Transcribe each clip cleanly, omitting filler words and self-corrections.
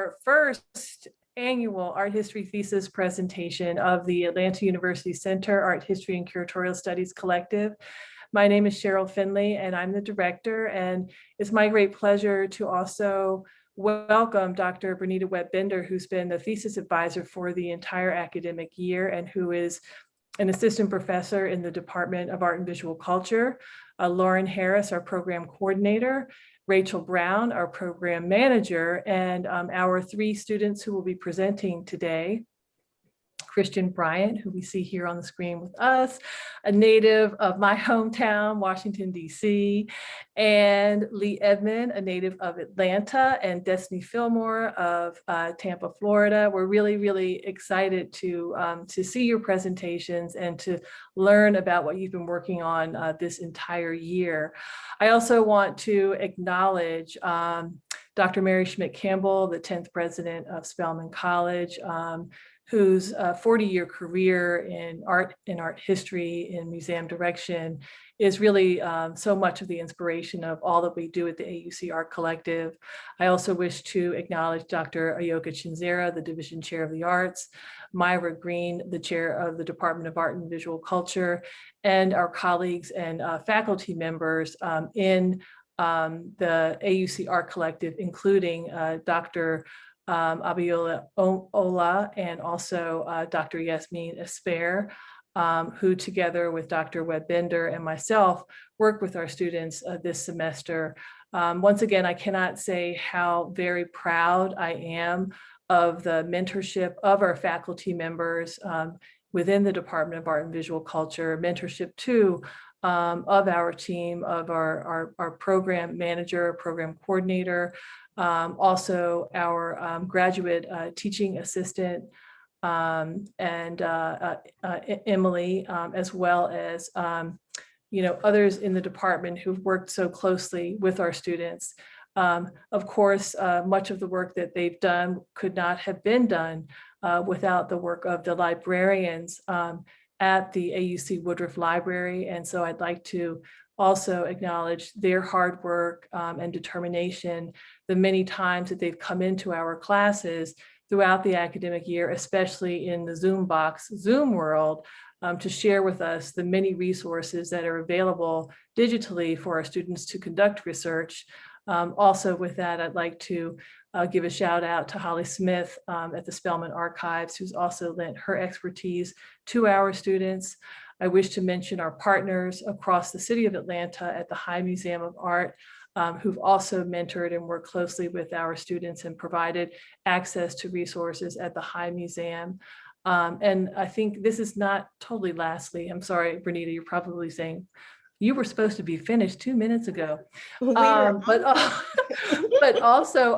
our first annual Art History Thesis presentation of the Atlanta University Center Art History and Curatorial Studies Collective. My name is Cheryl Finley, and I'm the director, and it's my great pleasure to also welcome Dr. Bernida Webb-Binder, who's been the thesis advisor for the entire academic year and who is an assistant professor in the Department of Art and Visual Culture, Lauren Harris, our program coordinator, Rachel Brown, our program manager, and our three students who will be presenting today. Christian Bryant, who we see here on the screen with us, a native of my hometown, Washington, D.C., and Lee Edmond, a native of Atlanta, and Destiny Fillmore of Tampa, Florida. We're really, really excited to see your presentations and to learn about what you've been working on this entire year. I also want to acknowledge Dr. Mary Schmidt-Campbell, the 10th president of Spelman College, whose 40-year career in art history, in museum direction is really so much of the inspiration of all that we do at the AUC Art Collective. I also wish to acknowledge Dr. Ayoka Chinzera, the Division Chair of the Arts, Myra Green, the Chair of the Department of Art and Visual Culture, and our colleagues and faculty members in the AUC Art Collective, including Dr. Abiola Ola and also Dr. Yasmin Esper, who together with Dr. Webb-Binder and myself work with our students this semester. Once again, I cannot say how very proud I am of the mentorship of our faculty members within the Department of Art and Visual Culture, mentorship too of our team, of our program manager, program coordinator, also our graduate teaching assistant, and Emily, as well as others in the department who've worked so closely with our students. Of course, much of the work that they've done could not have been done without the work of the librarians at the AUC Woodruff Library. And so I'd like to also acknowledge their hard work and determination, the many times that they've come into our classes throughout the academic year, especially in the Zoom world, to share with us the many resources that are available digitally for our students to conduct research. Also with that, I'd like to give a shout out to Holly Smith at the Spelman Archives, who's also lent her expertise to our students. I wish to mention our partners across the city of Atlanta at the High Museum of Art, who've also mentored and worked closely with our students and provided access to resources at the High Museum. And I think this is not totally lastly, I'm sorry, Bernida, you're probably saying, you were supposed to be finished 2 minutes ago. But also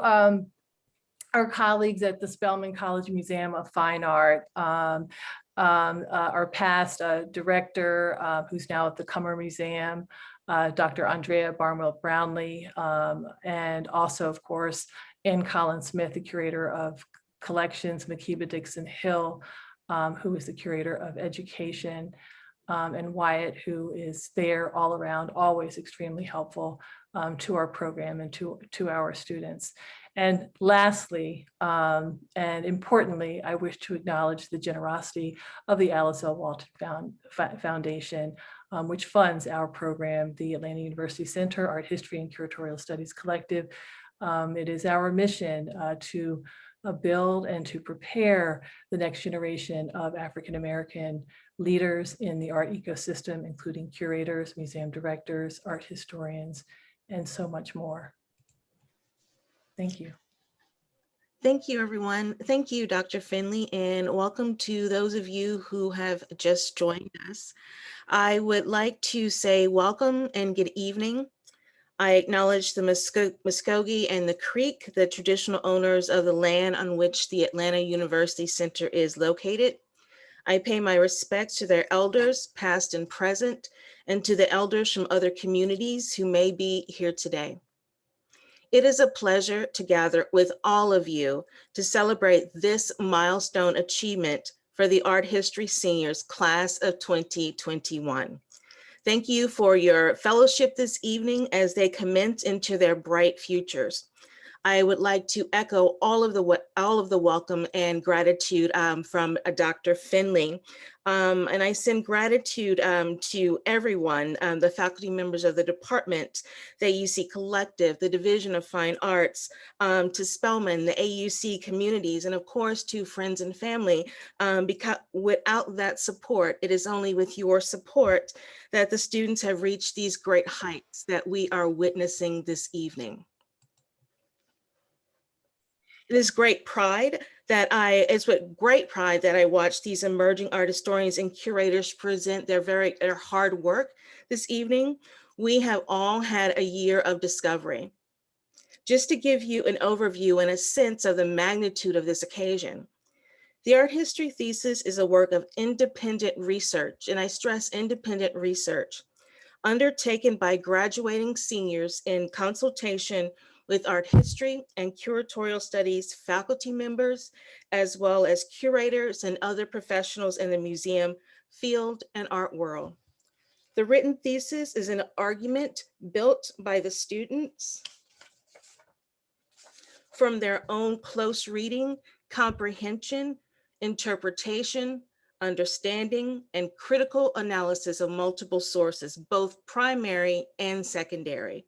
our colleagues at the Spelman College Museum of Fine Art, our past director, who's now at the Cummer Museum, Dr. Andrea Barnwell Brownlee, and also, of course, Ann Collins Smith, the curator of collections, Makiba Dixon Hill, who is the curator of education, and Wyatt, who is there all around, always extremely helpful to our program and to our students. And lastly, and importantly, I wish to acknowledge the generosity of the Alice L. Walton Foundation, which funds our program, the Atlanta University Center Art History and Curatorial Studies Collective. It is our mission to build and to prepare the next generation of African-American leaders in the art ecosystem, including curators, museum directors, art historians, and so much more. Thank you. Thank you, everyone. Thank you, Dr. Finley, and welcome to those of you who have just joined us. I would like to say welcome and good evening. I acknowledge the Muskogee and the Creek, the traditional owners of the land on which the Atlanta University Center is located. I pay my respects to their elders, past and present, and to the elders from other communities who may be here today. It is a pleasure to gather with all of you to celebrate this milestone achievement for the Art History Seniors Class of 2021. Thank you for your fellowship this evening as they commence into their bright futures. I would like to echo all of the welcome and gratitude from Dr. Finley. And I send gratitude to everyone, the faculty members of the department, the AUC Collective, the Division of Fine Arts, to Spelman, the AUC communities, and of course to friends and family, because without that support, it is only with your support that the students have reached these great heights that we are witnessing this evening. It is great pride it's with great pride that I watch these emerging art historians and curators present their hard work this evening. We have all had a year of discovery. Just to give you an overview and a sense of the magnitude of this occasion, the art history thesis is a work of independent research, and I stress independent research, undertaken by graduating seniors in consultation with art history and curatorial studies faculty members, as well as curators and other professionals in the museum, field, and art world. The written thesis is an argument built by the students from their own close reading, comprehension, interpretation, understanding, and critical analysis of multiple sources, both primary and secondary.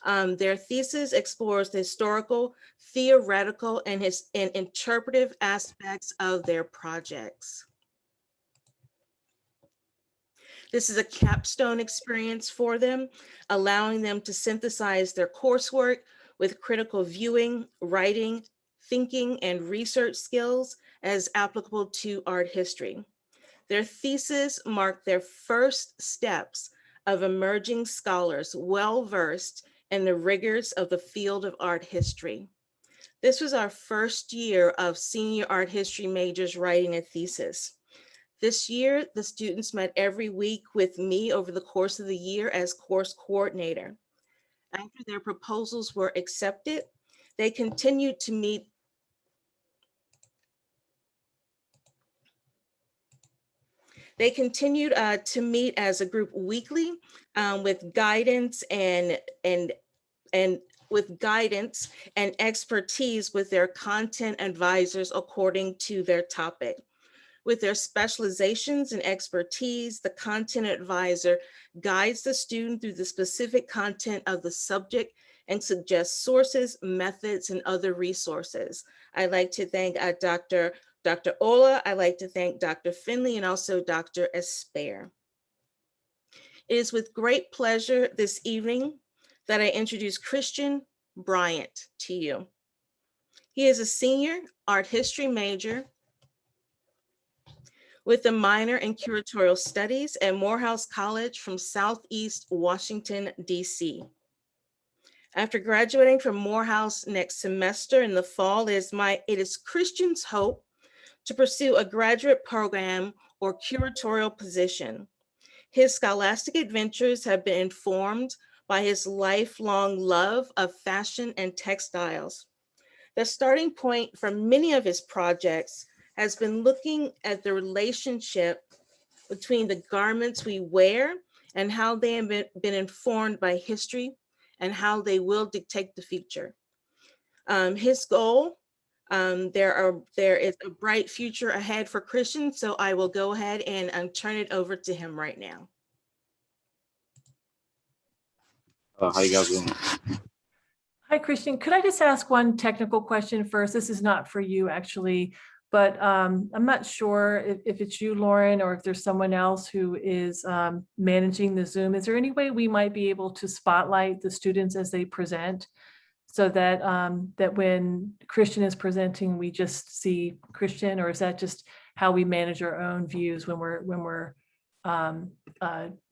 Their thesis explores the historical, theoretical, and interpretive aspects of their projects. This is a capstone experience for them, allowing them to synthesize their coursework with critical viewing, writing, thinking, and research skills as applicable to art history. Their thesis marked their first steps of emerging scholars well-versed in the rigors of the field of art history. This was our first year of senior art history majors writing a thesis. This year, the students met every week with me over the course of the year as course coordinator. After their proposals were accepted, they continued to meet as a group weekly with guidance and expertise with their content advisors according to their topic. With their specializations and expertise, the content advisor guides the student through the specific content of the subject and suggests sources, methods, and other resources. I'd like to thank Dr. Ola. I'd like to thank Dr. Finley and also Dr. Esper. It is with great pleasure this evening that I introduce Christian Bryant to you. He is a senior art history major with a minor in curatorial studies at Morehouse College from Southeast Washington, D.C. After graduating from Morehouse next semester in the fall, it is Christian's hope to pursue a graduate program or curatorial position. His scholastic adventures have been informed by his lifelong love of fashion and textiles. The starting point for many of his projects has been looking at the relationship between the garments we wear and how they have been informed by history and how they will dictate the future. His goal, there is a bright future ahead for Christian, so I will go ahead and turn it over to him right now. How you guys doing? Hi, Christian. Could I just ask one technical question first? This is not for you, actually, but I'm not sure if it's you, Lauren, or if there's someone else who is managing the Zoom. Is there any way we might be able to spotlight the students as they present so that that when Christian is presenting, we just see Christian, or is that just how we manage our own views when we're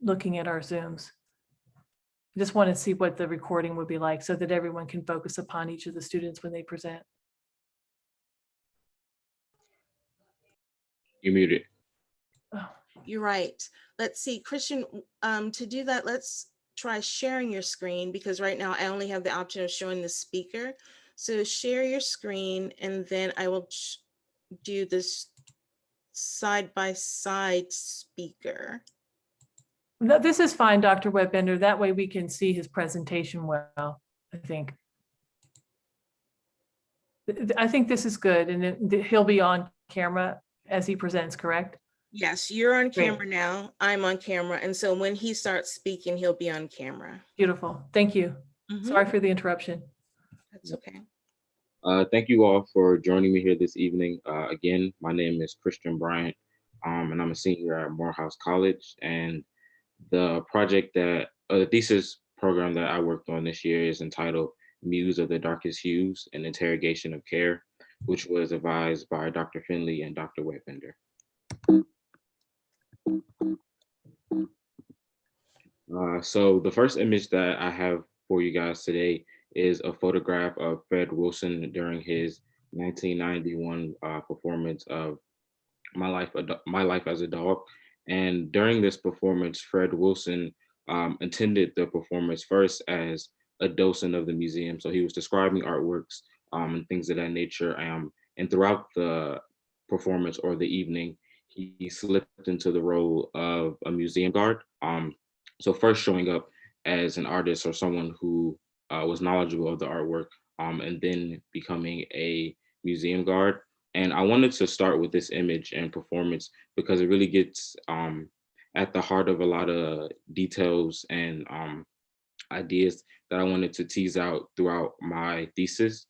looking at our Zooms? I just want to see what the recording would be like so that everyone can focus upon each of the students when they present. You muted. Oh. You're right. Let's see, Christian, to do that, let's try sharing your screen, because right now I only have the option of showing the speaker. So share your screen, and then I will do this side-by-side speaker. No, this is fine, Dr. Webb-Binder. That way we can see his presentation well, I think. I think this is good, and he'll be on camera as he presents, correct? Yes, you're on Great. camera now. I'm on camera. And so when he starts speaking, he'll be on camera. Beautiful. Thank you. Mhm. Sorry for the interruption. That's okay. Thank you all for joining me here this evening. Again, my name is Christian Bryant, and I'm a senior at Morehouse College. And the the thesis program that I worked on this year is entitled Muse of the Darkest Hues, an Interrogation of Care, which was advised by Dr. Finley and Dr. Webb-Binder. So the first image that I have for you guys today is a photograph of Fred Wilson during his 1991 performance of My Life as a Dog. And during this performance, Fred Wilson attended the performance first as a docent of the museum. So he was describing artworks and things of that nature. And throughout the performance or the evening, he slipped into the role of a museum guard. So first showing up as an artist or someone who was knowledgeable of the artwork, and then becoming a museum guard. And I wanted to start with this image and performance because it really gets at the heart of a lot of details and ideas that I wanted to tease out throughout my thesis.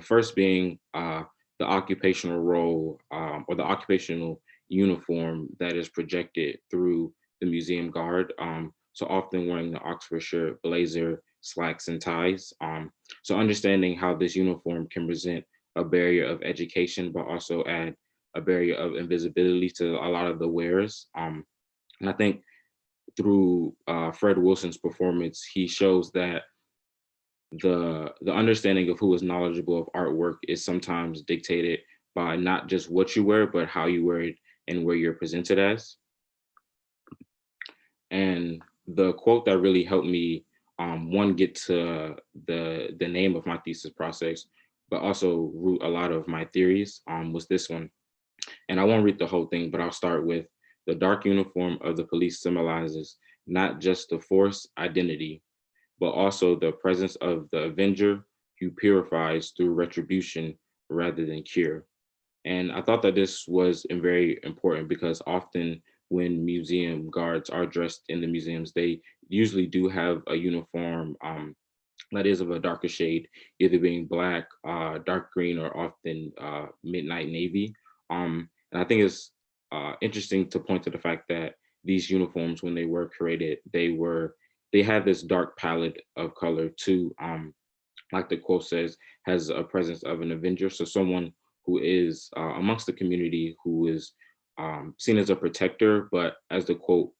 First being the occupational role or the occupational uniform that is projected through the museum guard. So often wearing the Oxford shirt, blazer, slacks, and ties. So understanding how this uniform can present a barrier of education, but also add a barrier of invisibility to a lot of the wearers. And I think through Fred Wilson's performance, he shows that the understanding of who is knowledgeable of artwork is sometimes dictated by not just what you wear, but how you wear it and where you're presented as. And the quote that really helped me, one, get to the name of my thesis process, but also root a lot of my theories, was this one. And I won't read the whole thing, but I'll start with: the dark uniform of the police symbolizes not just the force identity, but also the presence of the avenger who purifies through retribution rather than cure. And I thought that this was very important because often when museum guards are dressed in the museums, they usually do have a uniform that is of a darker shade, either being black, dark green, or often midnight navy. And I think it's interesting to point to the fact that these uniforms, when they were created, they had this dark palette of color too. Like the quote says, has a presence of an avenger. So someone who is amongst the community who is seen as a protector, but as the quote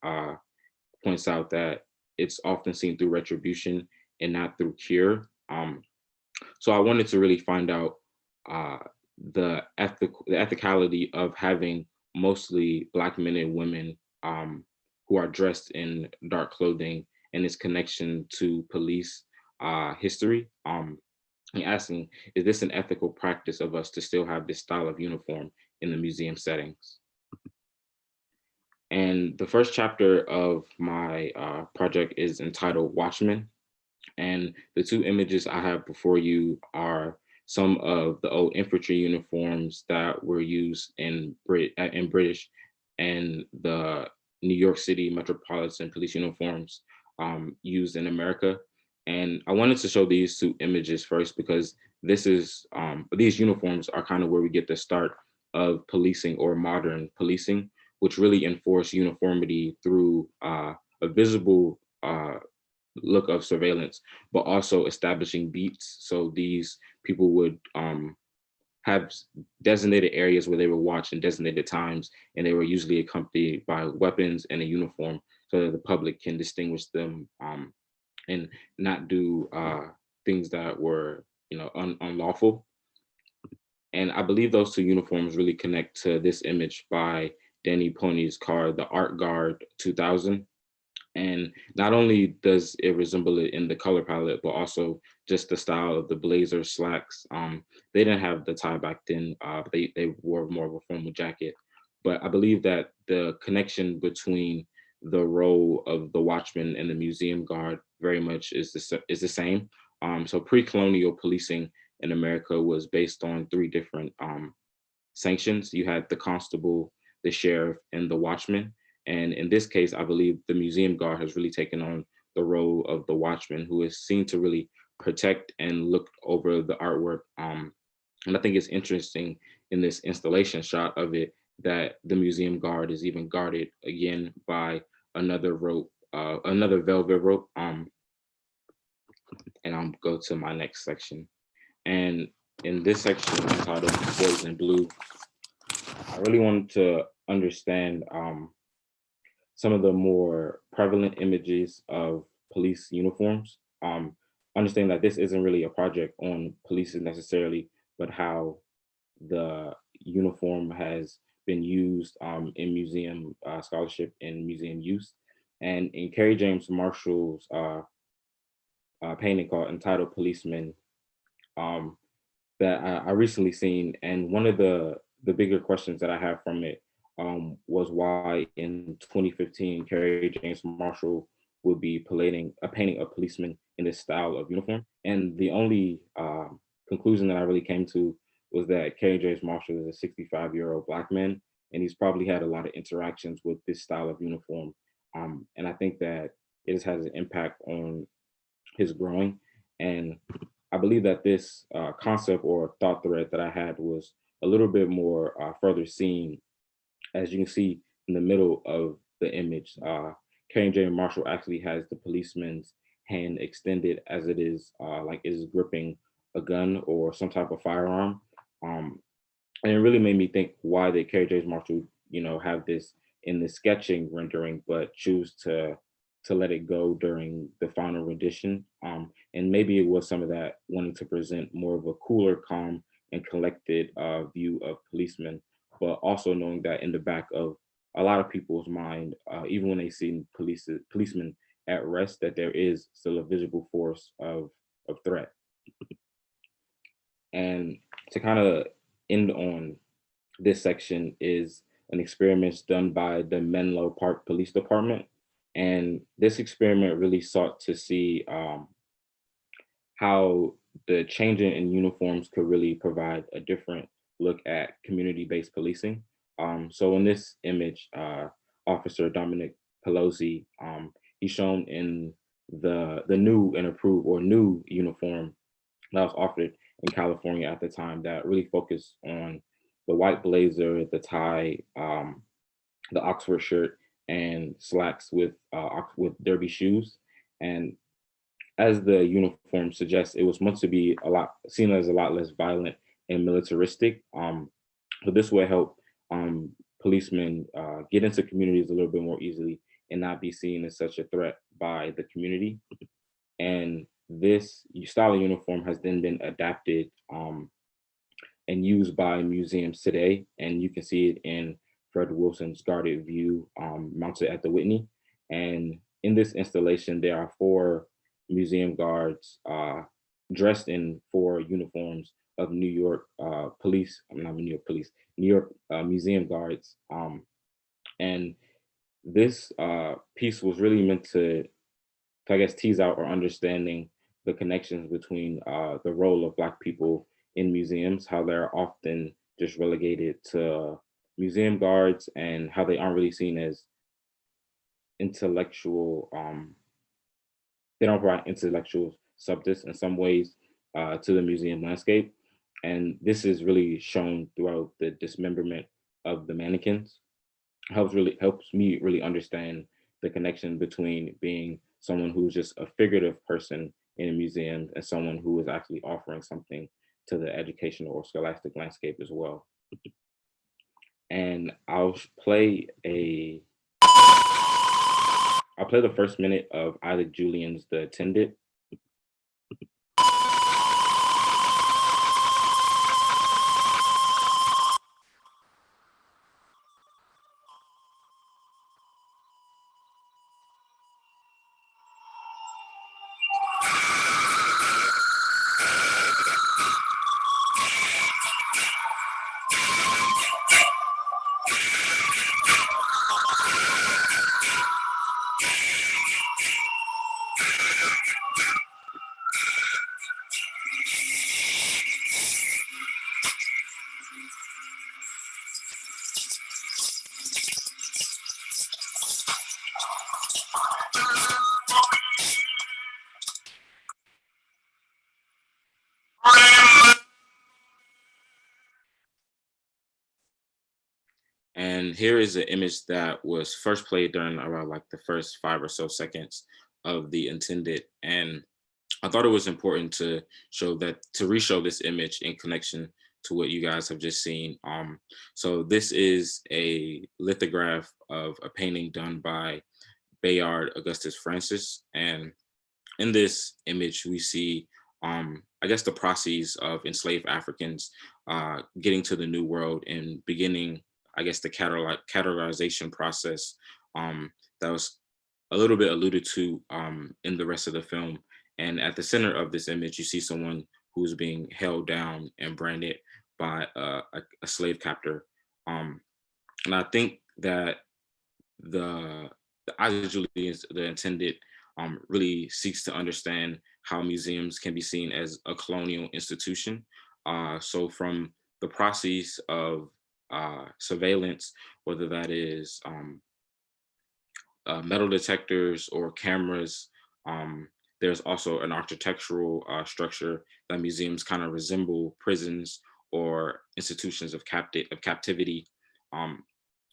points out, that it's often seen through retribution and not through cure. So I wanted to really find out uh, the ethicality of having mostly Black men and women who are dressed in dark clothing and its connection to police history. And asking, is this an ethical practice of us to still have this style of uniform in the museum settings? And the first chapter of my project is entitled Watchmen. And the two images I have before you are some of the old infantry uniforms that were used in British and the New York City Metropolitan Police uniforms used in America. And I wanted to show these two images first because these uniforms are kind of where we get the start of policing or modern policing, which really enforce uniformity through a visible look of surveillance, but also establishing beats. So these people would have designated areas where they would watch in designated times, and they were usually accompanied by weapons and a uniform so that the public can distinguish them and not do things that were, unlawful. And I believe those two uniforms really connect to this image by Danny Pony's car, the Art Guard 2000. And not only does it resemble it in the color palette, but also just the style of the blazer slacks. They didn't have the tie back then. They wore more of a formal jacket. But I believe that the connection between the role of the watchman and the museum guard very much is the same. So pre-colonial policing in America was based on three different sanctions. You had the constable, the sheriff, and the watchman. And in this case, I believe the museum guard has really taken on the role of the watchman, who is seen to really protect and look over the artwork. And I think it's interesting in this installation shot of it that the museum guard is even guarded again by another rope, another velvet rope. And I'll go to my next section. And in this section entitled Boys in Blue, I really wanted to understand some of the more prevalent images of police uniforms. Understand that this isn't really a project on police necessarily, but how the uniform has been used in museum scholarship and museum use. And in Kerry James Marshall's painting called Entitled Policeman, um, that I recently seen, and one of the bigger questions that I have from it was why in 2015 Kerry James Marshall would be painting a policeman in this style of uniform, and the only conclusion that I really came to was that Kerry James Marshall is a 65-year-old Black man, and he's probably had a lot of interactions with this style of uniform, and I think that it has had an impact on his growing. And I believe that this concept or thought thread that I had was a little bit more further seen, as you can see in the middle of the image. Kerry James Marshall actually has the policeman's hand extended as it is like it is gripping a gun or some type of firearm. Um, and it really made me think, why did Kerry James Marshall, have this in the sketching rendering, but choose to let it go during the final rendition. And maybe it was some of that wanting to present more of a cooler, calm, and collected view of policemen, but also knowing that in the back of a lot of people's mind, even when they see policemen at rest, that there is still a visible force of threat. And to kind of end on this section is an experiment done by the Menlo Park Police Department. And this experiment really sought to see how the changing in uniforms could really provide a different look at community-based policing. So in this image, Officer Dominic Pelosi, he's shown in the new and approved or new uniform that was offered in California at the time, that really focused on the white blazer, the tie, the Oxford shirt, and slacks with derby shoes. And as the uniform suggests, it was meant to be seen as a lot less violent and militaristic. But this would help policemen get into communities a little bit more easily and not be seen as such a threat by the community. And this style of uniform has then been adapted and used by museums today. And you can see it in Fred Wilson's guarded view mounted at the Whitney. And in this installation, there are 4 museum guards dressed in 4 uniforms of New York police, not New York police, New York museum guards. And this piece was really meant to, I guess, tease out or understanding the connections between the role of Black people in museums, how they're often just relegated to museum guards, and how they aren't really seen as intellectual, they don't provide intellectual substance in some ways to the museum landscape. And this is really shown throughout the dismemberment of the mannequins. Helps me really understand the connection between being someone who's just a figurative person in a museum and someone who is actually offering something to the educational or scholastic landscape as well. And I'll play the first minute of Isaac Julian's The Attendant. And here is an image that was first played during around like the first 5 or so seconds of the intended. And I thought it was important to re-show this image in connection to what you guys have just seen. So this is a lithograph of a painting done by Bayard Augustus Francis. And in this image, we see, I guess, the process of enslaved Africans getting to the New World and beginning, I guess, the categorization process that was a little bit alluded to in the rest of the film. And at the center of this image, you see someone who's being held down and branded by a slave captor. And I think that the Isaac Julian's the intended really seeks to understand how museums can be seen as a colonial institution. So from the process of surveillance, whether that is metal detectors or cameras, there's also an architectural structure that museums kind of resemble prisons or institutions of captivity. Um,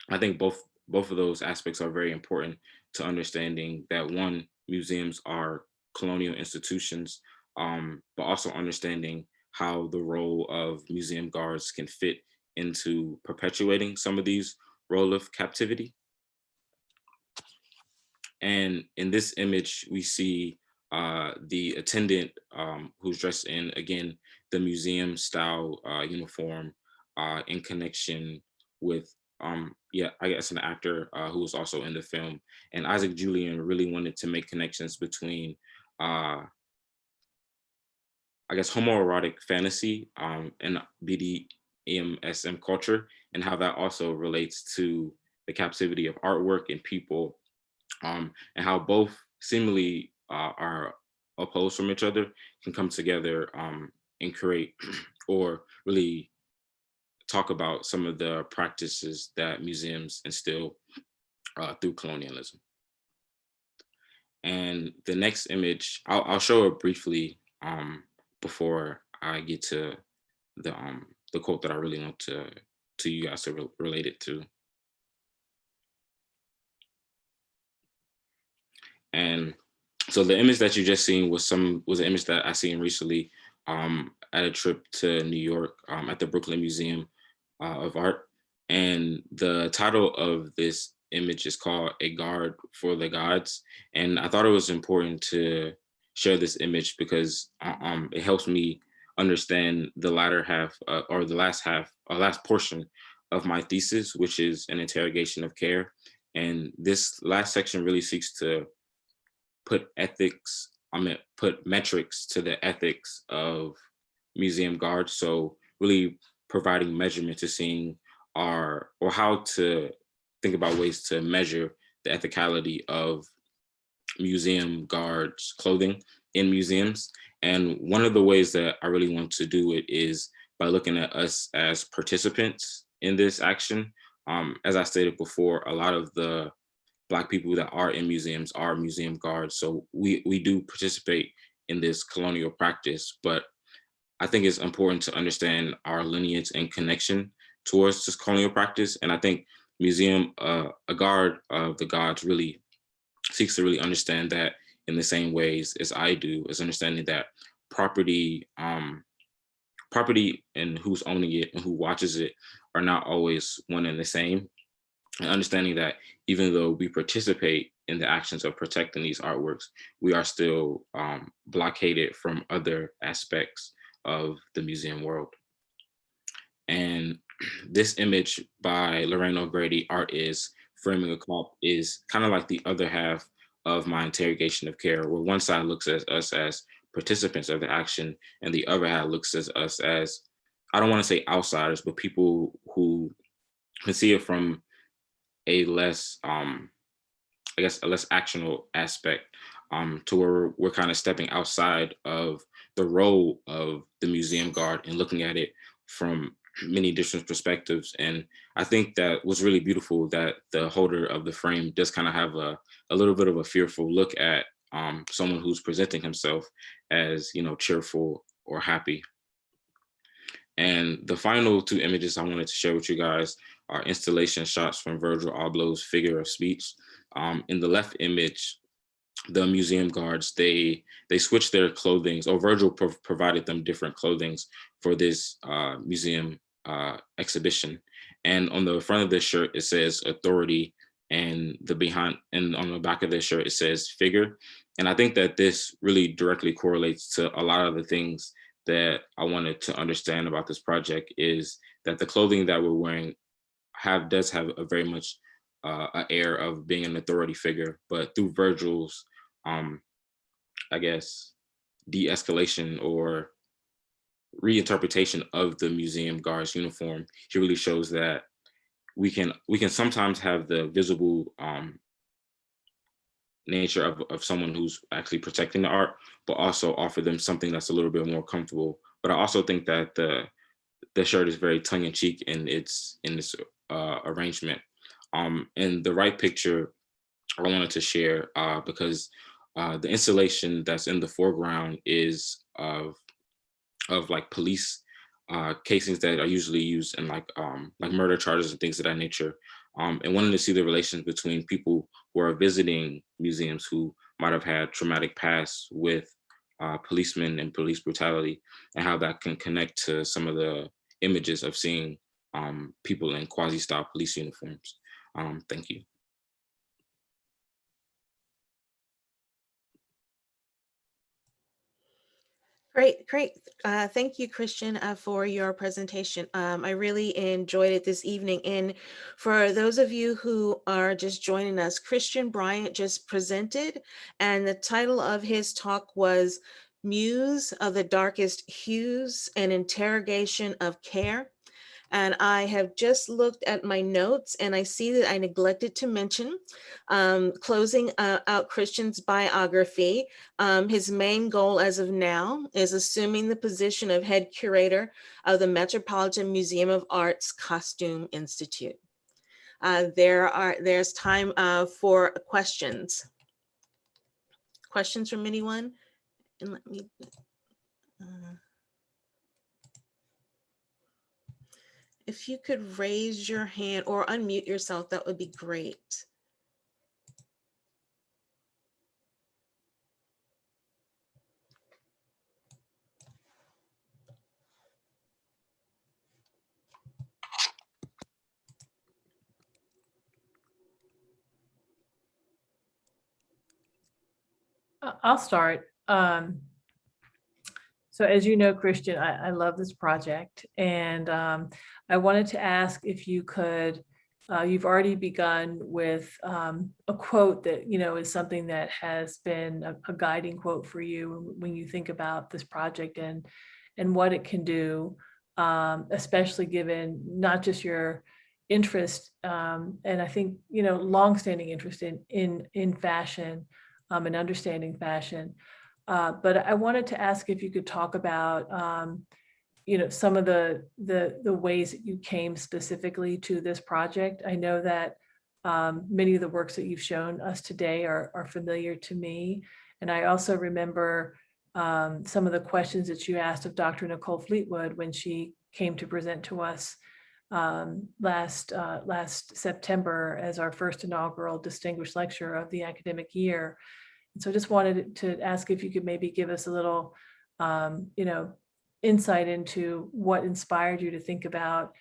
I think both of those aspects are very important to understanding that, one, museums are colonial institutions, but also understanding how the role of museum guards can fit into perpetuating some of these role of captivity. And in this image, we see the attendant who's dressed in, again, the museum style uniform in connection with, yeah, I guess an actor who was also in the film. And Isaac Julian really wanted to make connections between, I guess, homoerotic fantasy and BDSM culture, and how that also relates to the captivity of artwork and people, and how both seemingly are opposed from each other can come together and create or really talk about some of the practices that museums instill through colonialism. And the next image, I'll show it briefly before I get to the quote that I really want to you guys to relate it to. And so the image that you just seen was an image that I seen recently at a trip to New York at the Brooklyn Museum of Art. And the title of this image is called "A Guard for the Gods." And I thought it was important to share this image because it helps me understand the latter half or the last half or last portion of my thesis, which is an interrogation of care. And this last section really seeks to put metrics to the ethics of museum guards. So really providing measurement to seeing or how to think about ways to measure the ethicality of museum guards clothing in museums. And one of the ways that I really want to do it is by looking at us as participants in this action. As I stated before, a lot of the Black people that are in museums are museum guards. So we do participate in this colonial practice, but I think it's important to understand our lineage and connection towards this colonial practice. And I think a guard of the gods really seeks to really understand that in the same ways as I do, is understanding that property and who's owning it and who watches it are not always one and the same. And understanding that even though we participate in the actions of protecting these artworks, we are still blockaded from other aspects of the museum world. And this image by Lorraine O'Grady, Art is Framing a Cop, is kind of like the other half of my interrogation of care, where one side looks at us as participants of the action, and the other half looks at us as, I don't want to say outsiders, but people who can see it from a less, I guess, a less actionable aspect, to where we're kind of stepping outside of the role of the museum guard and looking at it from many different perspectives. And I think that was really beautiful that the holder of the frame does kind of have a little bit of a fearful look at someone who's presenting himself as, cheerful or happy. And the final two images I wanted to share with you guys are installation shots from Virgil Abloh's figure of speech. In the left image, the museum guards, they switched their clothings, or Virgil provided them different clothings for this museum exhibition. And on the front of this shirt, it says authority, and on the back of this shirt, it says figure. And I think that this really directly correlates to a lot of the things that I wanted to understand about this project, is that the clothing that we're wearing does have a very much an air of being an authority figure, but through Virgil's, I guess, de-escalation or reinterpretation of the museum guard's uniform, he really shows that we can sometimes have the visible nature of someone who's actually protecting the art, but also offer them something that's a little bit more comfortable. But I also think that the shirt is very tongue-in-cheek in this arrangement. In the right picture, I wanted to share because the installation that's in the foreground is of like police casings that are usually used in like murder charges and things of that nature. And wanting to see the relations between people who are visiting museums who might have had traumatic past with policemen and police brutality, and how that can connect to some of the images of seeing people in quasi-style police uniforms. Thank you. Great, great. Thank you, Christian, for your presentation. I really enjoyed it this evening. And for those of you who are just joining us, Christian Bryant just presented, and the title of his talk was Muse of the Darkest Hues, an Interrogation of Care. And I have just looked at my notes, and I see that I neglected to mention, closing out Christian's biography. His main goal as of now is assuming the position of head curator of the Metropolitan Museum of Art's Costume Institute. There's time for questions. Questions from anyone? And let me. If you could raise your hand or unmute yourself, that would be great. I'll start. So as you know, Christian, I love this project, and I wanted to ask if you could, you've already begun with a quote that, is something that has been a guiding quote for you when you think about this project and what it can do, especially given not just your interest, and I think, longstanding interest in fashion and understanding fashion. But I wanted to ask if you could talk about, some of the ways that you came specifically to this project. I know that many of the works that you've shown us today are familiar to me. And I also remember some of the questions that you asked of Dr. Nicole Fleetwood when she came to present to us last September as our first inaugural distinguished lecturer of the academic year. So I just wanted to ask if you could maybe give us a little, insight into what inspired you to think about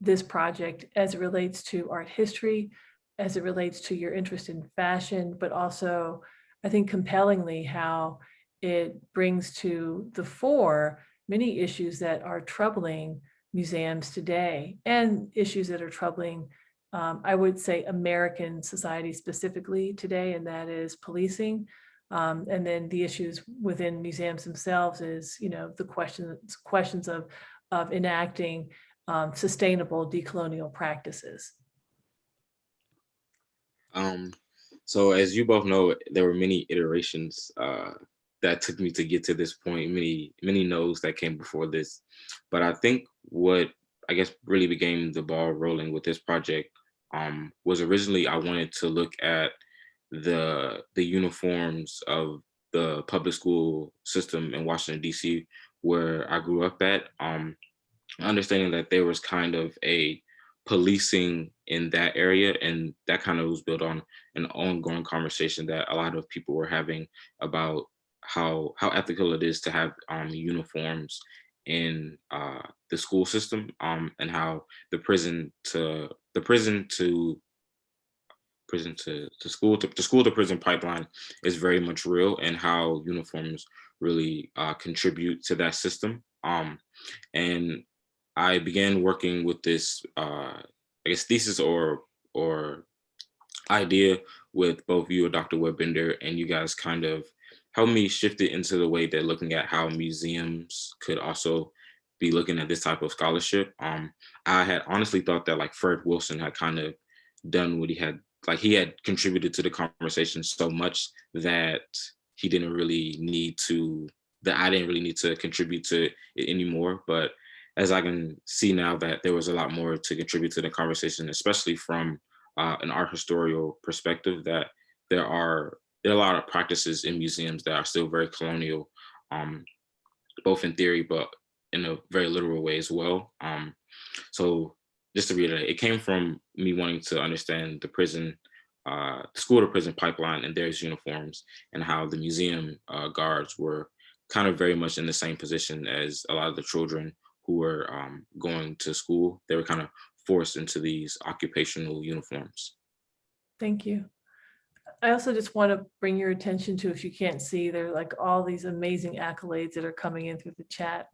this project as it relates to art history, as it relates to your interest in fashion, but also, I think compellingly, how it brings to the fore many issues that are troubling museums today and issues that are troubling I would say American society specifically today, and that is policing. And then the issues within museums themselves is, the questions of enacting sustainable decolonial practices. So as you both know, there were many iterations that took me to get to this point, many no's that came before this. But I think what I guess really began the ball rolling with this project was originally I wanted to look at the uniforms of the public school system in Washington D.C., where I grew up at. Understanding that there was kind of a policing in that area, and that kind of was built on an ongoing conversation that a lot of people were having about how ethical it is to have uniforms in the school system, and how the prison to school to school to prison pipeline is very much real, and how uniforms really contribute to that system. And I began working with this, I guess, thesis or idea with both you and Dr. Webb-Binder, and you guys kind of helped me shift it into the way that looking at how museums could also be looking at this type of scholarship. I had honestly thought that like Fred Wilson had kind of done what he had, like he had contributed to the conversation so much that he didn't really need to, that I didn't really need to contribute to it anymore. But as I can see now that there was a lot more to contribute to the conversation, especially from an art historical perspective, that there are a lot of practices in museums that are still very colonial, um, both in theory, but in a very literal way as well. So just to reiterate, it came from me wanting to understand the prison, school to prison pipeline and their uniforms, and how the museum guards were kind of very much in the same position as a lot of the children who were going to school. They were kind of forced into these occupational uniforms. Thank you. I also just want to bring your attention to, if you can't see, there are like all these amazing accolades that are coming in through the chat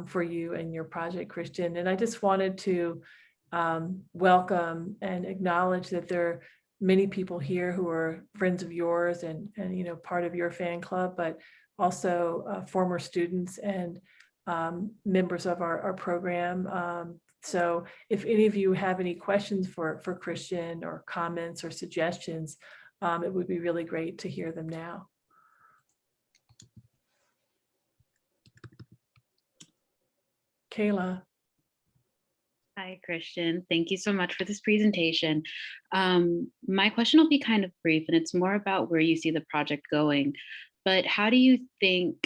for you and your project, Christian. And I just wanted to welcome and acknowledge that there are many people here who are friends of yours and you know, part of your fan club, but also former students and members of our program. So if any of you have any questions for Christian, or comments or suggestions, it would be really great to hear them now. Kayla. Hi, Christian. Thank you so much for this presentation. My question will be kind of brief, and it's more about where you see the project going. But how do you think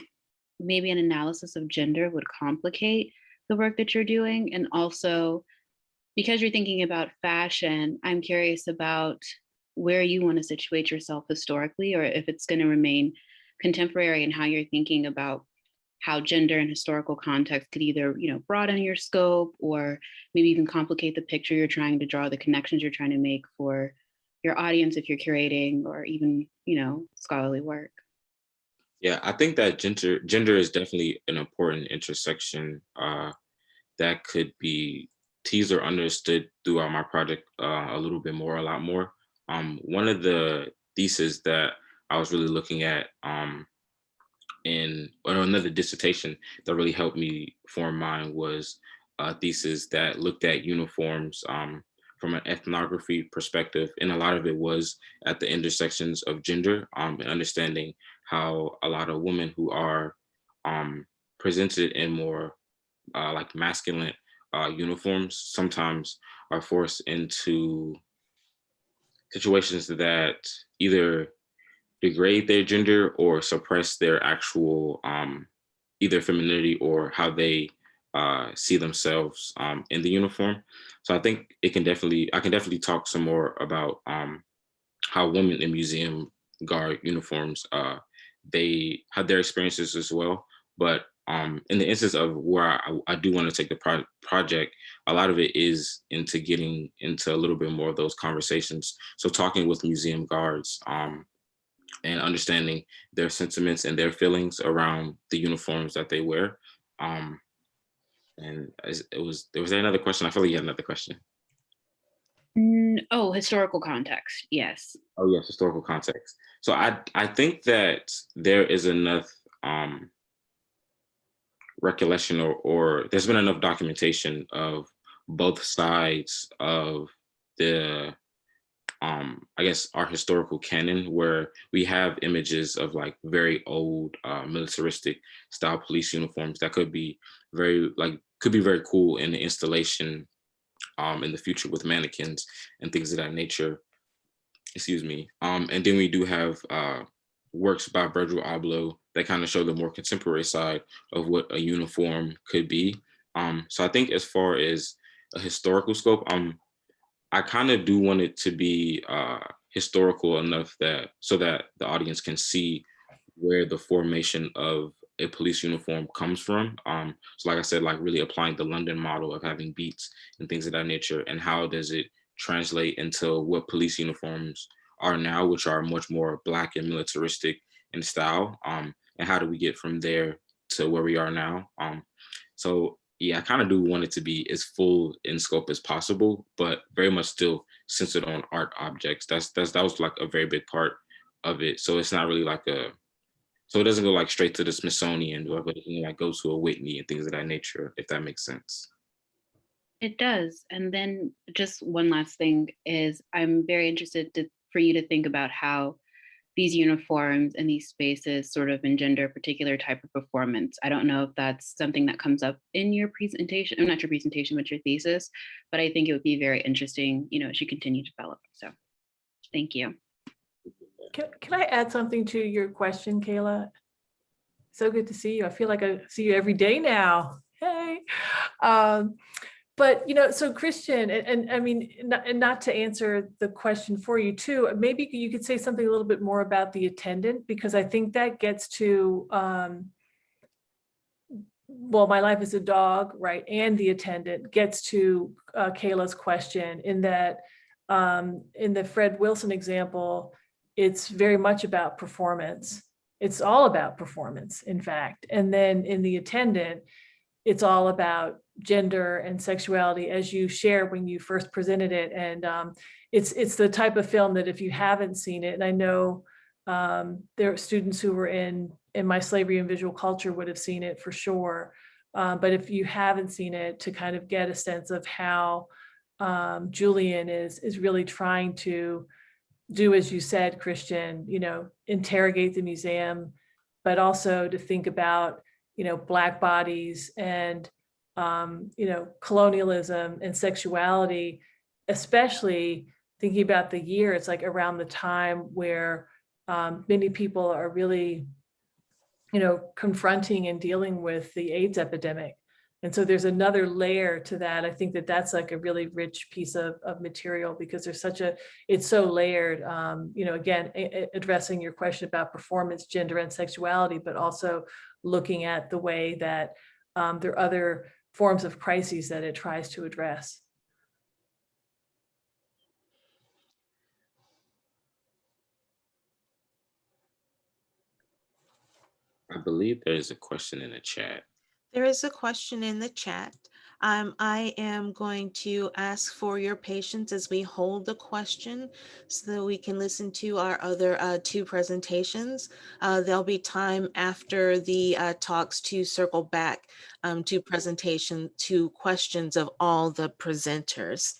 maybe an analysis of gender would complicate the work that you're doing? And also, because you're thinking about fashion, I'm curious about where you want to situate yourself historically, or if it's going to remain contemporary, and how you're thinking about how gender and historical context could either, you know, broaden your scope, or maybe even complicate the picture you're trying to draw, the connections you're trying to make for your audience if you're curating, or even, you know, scholarly work. Yeah, I think that gender is definitely an important intersection that could be teased or understood throughout my project a little bit more, a lot more. One of the theses that I was really looking at or another dissertation that really helped me form mine was a thesis that looked at uniforms from an ethnography perspective, and a lot of it was at the intersections of gender, and understanding how a lot of women who are presented in more like masculine uniforms sometimes are forced into situations that either degrade their gender or suppress their actual either femininity or how they see themselves in the uniform. So I think I can definitely talk some more about how women in museum guard uniforms, they have their experiences as well. But in the instance of where I do want to take the project, a lot of it is into getting into a little bit more of those conversations. So talking with museum guards, and understanding their sentiments and their feelings around the uniforms that they wear. And was there another question? I feel like you had another question. Oh, historical context, yes. Oh yes, historical context. So I think that there is enough recollection or there's been enough documentation of both sides of the I guess our historical canon, where we have images of like very old militaristic style police uniforms that could be very like could be very cool in the installation in the future with mannequins and things of that nature. Excuse me. And then we do have works by Virgil Abloh that kind of show the more contemporary side of what a uniform could be. So I think as far as a historical scope, I kind of do want it to be historical enough that so that the audience can see where the formation of a police uniform comes from. So like I said, like really applying the London model of having beats and things of that nature, and how does it translate into what police uniforms are now, which are much more Black and militaristic in style, and how do we get from there to where we are now. So yeah, I kind of do want it to be as full in scope as possible, but very much still centered on art objects. That was like a very big part of it. So it's not really like so it doesn't go like straight to the Smithsonian, but it can like go to a Whitney and things of that nature, if that makes sense. It does. And then just one last thing is I'm very interested for you to think about how these uniforms and these spaces sort of engender a particular type of performance. I don't know if that's something that comes up in your presentation, or not your presentation, but your thesis, but I think it would be very interesting, as you continue to develop. So thank you. Can I add something to your question, Kayla? So good to see you. I feel like I see you every day now. Hey. But, so Christian, and I mean, not to answer the question for you too, maybe you could say something a little bit more about the attendant, because I think that gets to, well, my life as a dog, right? And the attendant gets to Kayla's question in that, in the Fred Wilson example, it's very much about performance. It's all about performance, in fact. And then in the attendant, it's all about gender and sexuality, as you shared when you first presented it. And it's the type of film that if you haven't seen it, and I know there are students who were in my slavery and visual culture would have seen it for sure. But if you haven't seen it, to kind of get a sense of how Julian is really trying to do, as you said, Christian, interrogate the museum, but also to think about, Black bodies and, colonialism and sexuality, especially thinking about the year. It's like around the time where many people are really, confronting and dealing with the AIDS epidemic. And so there's another layer to that. I think that that's like a really rich piece of material, because there's it's so layered, again, addressing your question about performance, gender, and sexuality, but also looking at the way that there are other forms of crises that it tries to address. I believe there's a question in the chat. There is a question in the chat. I am going to ask for your patience as we hold the question so that we can listen to our other two presentations. There'll be time after the talks to circle back to questions of all the presenters.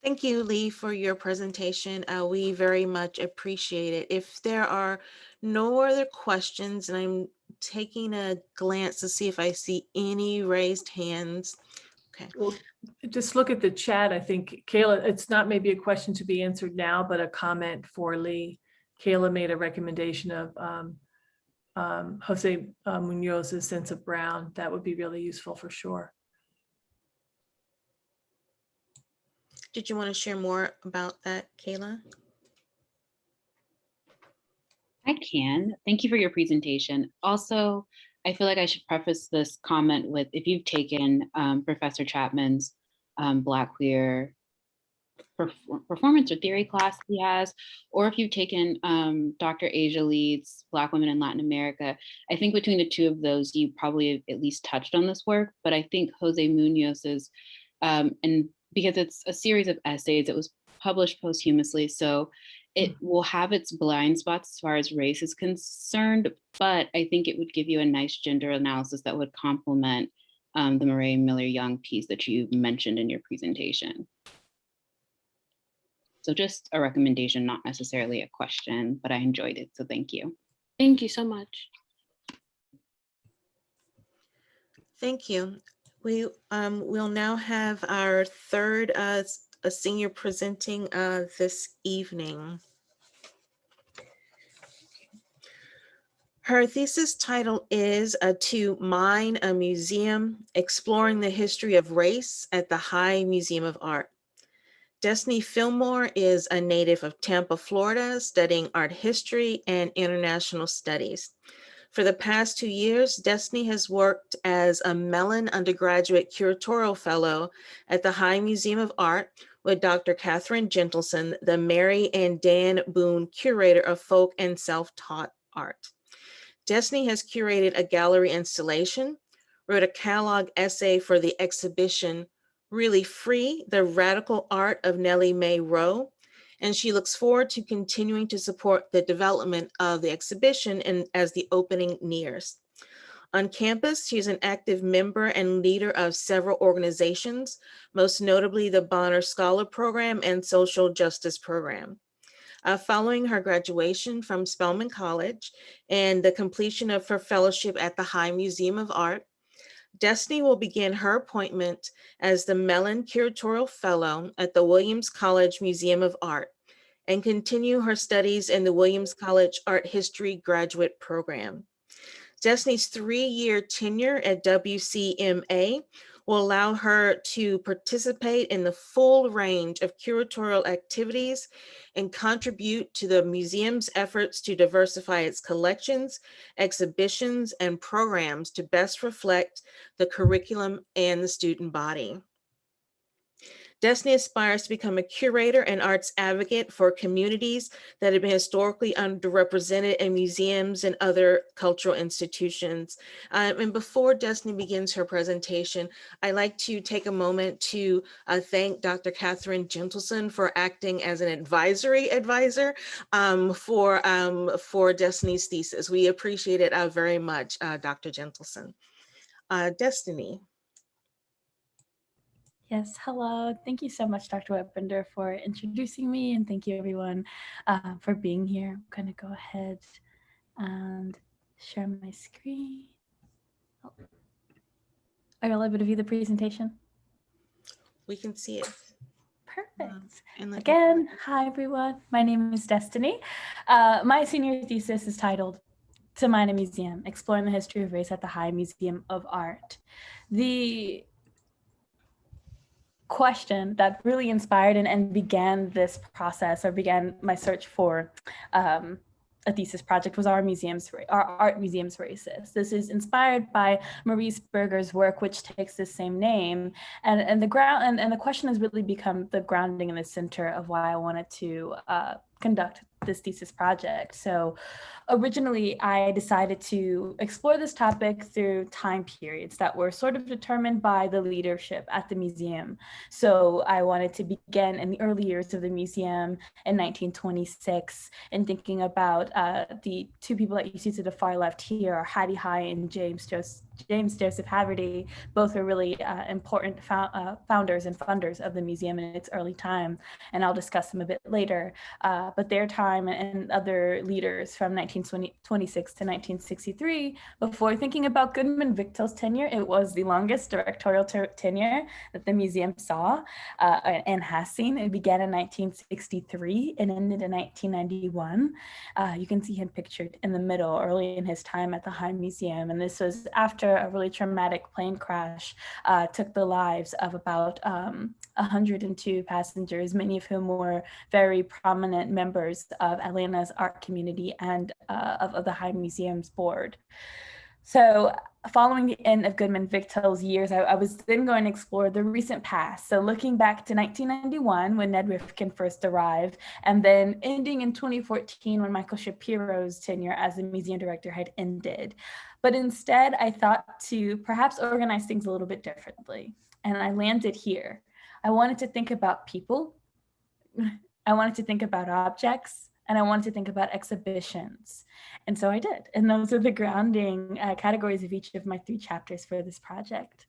Thank you, Lee, for your presentation. We very much appreciate it. If there are no other questions, and I'm taking a glance to see if I see any raised hands. Okay. Well, just look at the chat. I think, Kayla, it's not maybe a question to be answered now, but a comment for Lee. Kayla made a recommendation of Jose Munoz's Sense of Brown. That would be really useful for sure. Did you want to share more about that, Kayla? I can. Thank you for your presentation. Also, I feel like I should preface this comment with, if you've taken Professor Chapman's Black Queer performance or theory class he has, or if you've taken Dr. Asia Leeds' Black Women in Latin America, I think between the two of those, you probably have at least touched on this work. But I think Jose Munoz's, and because it's a series of essays, it was published posthumously, so it will have its blind spots as far as race is concerned, but I think it would give you a nice gender analysis that would complement the Murray Miller Young piece that you mentioned in your presentation. So just a recommendation, not necessarily a question, but I enjoyed it. So thank you. Thank you so much. Thank you. We will now have our third a senior presenting this evening. Her thesis title is To Mine a Museum, Exploring the History of Race at the High Museum of Art. Destiny Fillmore is a native of Tampa, Florida, studying art history and international studies. For the past 2 years, Destiny has worked as a Mellon undergraduate curatorial fellow at the High Museum of Art with Dr. Catherine Gentleson, the Mary and Dan Boone Curator of Folk and Self-Taught Art. Destiny has curated a gallery installation, wrote a catalog essay for the exhibition Really Free, the Radical Art of Nellie Mae Rowe, and she looks forward to continuing to support the development of the exhibition and as the opening nears. On campus, she's an active member and leader of several organizations, most notably the Bonner Scholar Program and Social Justice Program. Following her graduation from Spelman College and the completion of her fellowship at the High Museum of Art, Destiny will begin her appointment as the Mellon Curatorial Fellow at the Williams College Museum of Art and continue her studies in the Williams College Art History Graduate Program. Destiny's 3-year tenure at WCMA will allow her to participate in the full range of curatorial activities and contribute to the museum's efforts to diversify its collections, exhibitions, and programs to best reflect the curriculum and the student body. Destiny aspires to become a curator and arts advocate for communities that have been historically underrepresented in museums and other cultural institutions. And before Destiny begins her presentation, I'd like to take a moment to thank Dr. Catherine Gentleson for acting as an advisory advisor for Destiny's thesis. We appreciate it very much, Dr. Gentleson. Destiny. Yes, hello. Thank you so much, Dr. Webb-Binder, for introducing me, and thank you everyone for being here. I'm going to go ahead and share my screen. Oh. Are you able to view the presentation? We can see it. Perfect. Again, hi everyone. My name is Destiny. My senior thesis is titled To Mine a Museum, Exploring the History of Race at the High Museum of Art. The question that really inspired and began this process, or began my search for a thesis project, was our art museum's races. This is inspired by Maurice Berger's work, which takes the same name, and the question has really become the grounding in the center of why I wanted to conduct this thesis project. So originally I decided to explore this topic through time periods that were sort of determined by the leadership at the museum. So I wanted to begin in the early years of the museum in 1926, and thinking about the two people that you see to the far left here are Hattie High and James Joseph Haverty. Both are really important founders and funders of the museum in its early time, and I'll discuss them a bit later. But their time and other leaders from 1926 to 1963, before thinking about Goodman Victel's tenure, it was the longest directorial tenure that the museum saw and has seen. It began in 1963 and ended in 1991. You can see him pictured in the middle, early in his time at the High Museum. And this was after a really traumatic plane crash took the lives of about 102 passengers, many of whom were very prominent members of Atlanta's art community and of the High Museum's board. So following the end of Goodman Victel's years, I was then going to explore the recent past. So looking back to 1991, when Ned Rifkin first arrived, and then ending in 2014, when Michael Shapiro's tenure as the museum director had ended. But instead, I thought to perhaps organize things a little bit differently. And I landed here. I wanted to think about people. I wanted to think about objects, and I wanted to think about exhibitions. And so I did. And those are the grounding categories of each of my 3 chapters for this project.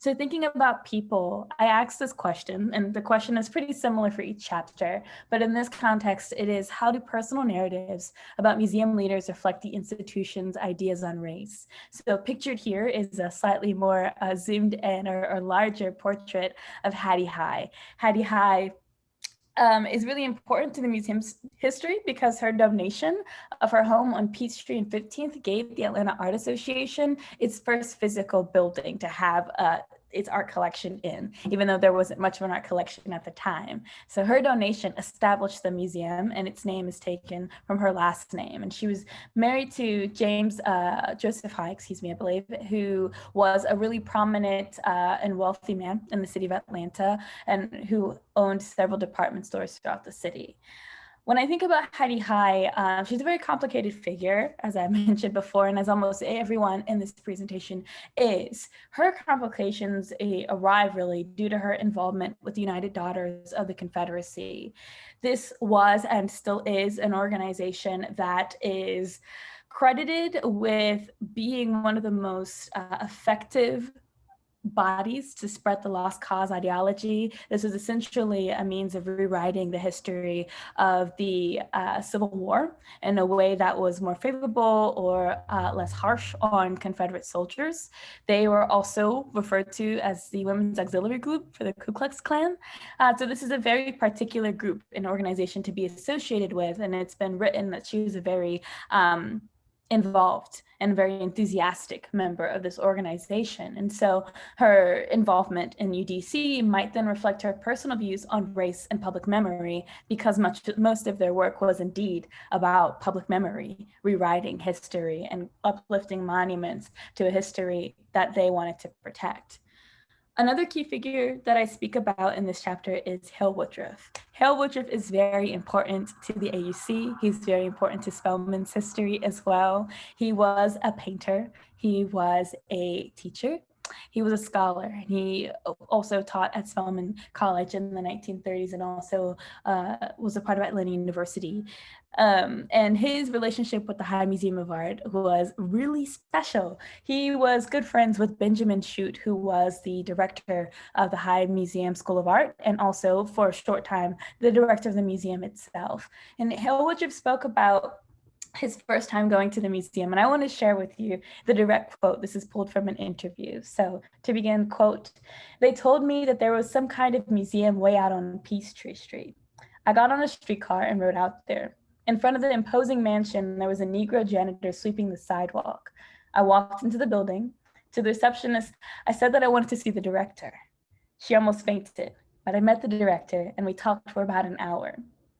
So thinking about people, I asked this question, and the question is pretty similar for each chapter, but in this context, it is how do personal narratives about museum leaders reflect the institution's ideas on race? So pictured here is a slightly more zoomed in or larger portrait of Hattie High. Hattie High is really important to the museum's history because her donation of her home on Peachtree and 15th gave the Atlanta Art Association its first physical building to have its art collection in, even though there wasn't much of an art collection at the time. So her donation established the museum, and its name is taken from her last name. And she was married to James Joseph High, I believe, who was a really prominent and wealthy man in the city of Atlanta, and who owned several department stores throughout the city. When I think about Hattie High, she's a very complicated figure, as I mentioned before, and as almost everyone in this presentation is. Her complications arrive really due to her involvement with the United Daughters of the Confederacy. This was and still is an organization that is credited with being one of the most effective bodies to spread the lost cause ideology. This was essentially a means of rewriting the history of the Civil War in a way that was more favorable or less harsh on Confederate soldiers. They were also referred to as the Women's Auxiliary Group for the Ku Klux Klan. So this is a very particular group and organization to be associated with, and it's been written that she was a very involved and very enthusiastic member of this organization. And so her involvement in UDC might then reflect her personal views on race and public memory, because most of their work was indeed about public memory, rewriting history and uplifting monuments to a history that they wanted to protect. Another key figure that I speak about in this chapter is Hale Woodruff. Hale Woodruff is very important to the AUC. He's very important to Spelman's history as well. He was a painter. He was a teacher. He was a scholar, and he also taught at Spelman College in the 1930s, and also was a part of Atlanta University. And his relationship with the High Museum of Art was really special. He was good friends with Benjamin Shute, who was the director of the High Museum School of Art, and also for a short time, the director of the museum itself. And Hale Woodruff spoke about his first time going to the museum. And I want to share with you the direct quote. This is pulled from an interview. So to begin, quote, "They told me that there was some kind of museum way out on Peachtree Street. I got on a streetcar and rode out there. In front of the imposing mansion, there was a Negro janitor sweeping the sidewalk. I walked into the building. To the receptionist, I said that I wanted to see the director. She almost fainted, but I met the director and we talked for about an hour.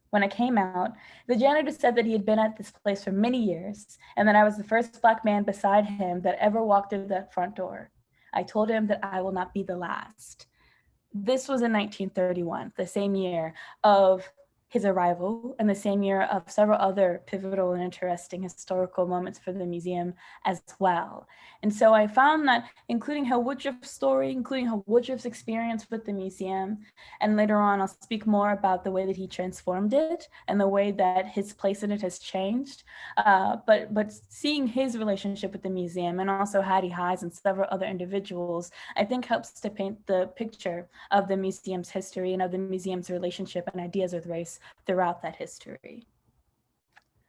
When I came out, the janitor said that he had been at this place for many years and that I was the first Black man beside him that ever walked through that front door. I told him that I will not be the last." This was in 1931, the same year of his arrival and the same year of several other pivotal and interesting historical moments for the museum as well. And so I found that including Hale Woodruff's story, including Hale Woodruff's experience with the museum, and later on I'll speak more about the way that he transformed it and the way that his place in it has changed. But seeing his relationship with the museum and also Hattie High's and several other individuals, I think helps to paint the picture of the museum's history and of the museum's relationship and ideas with race throughout that history.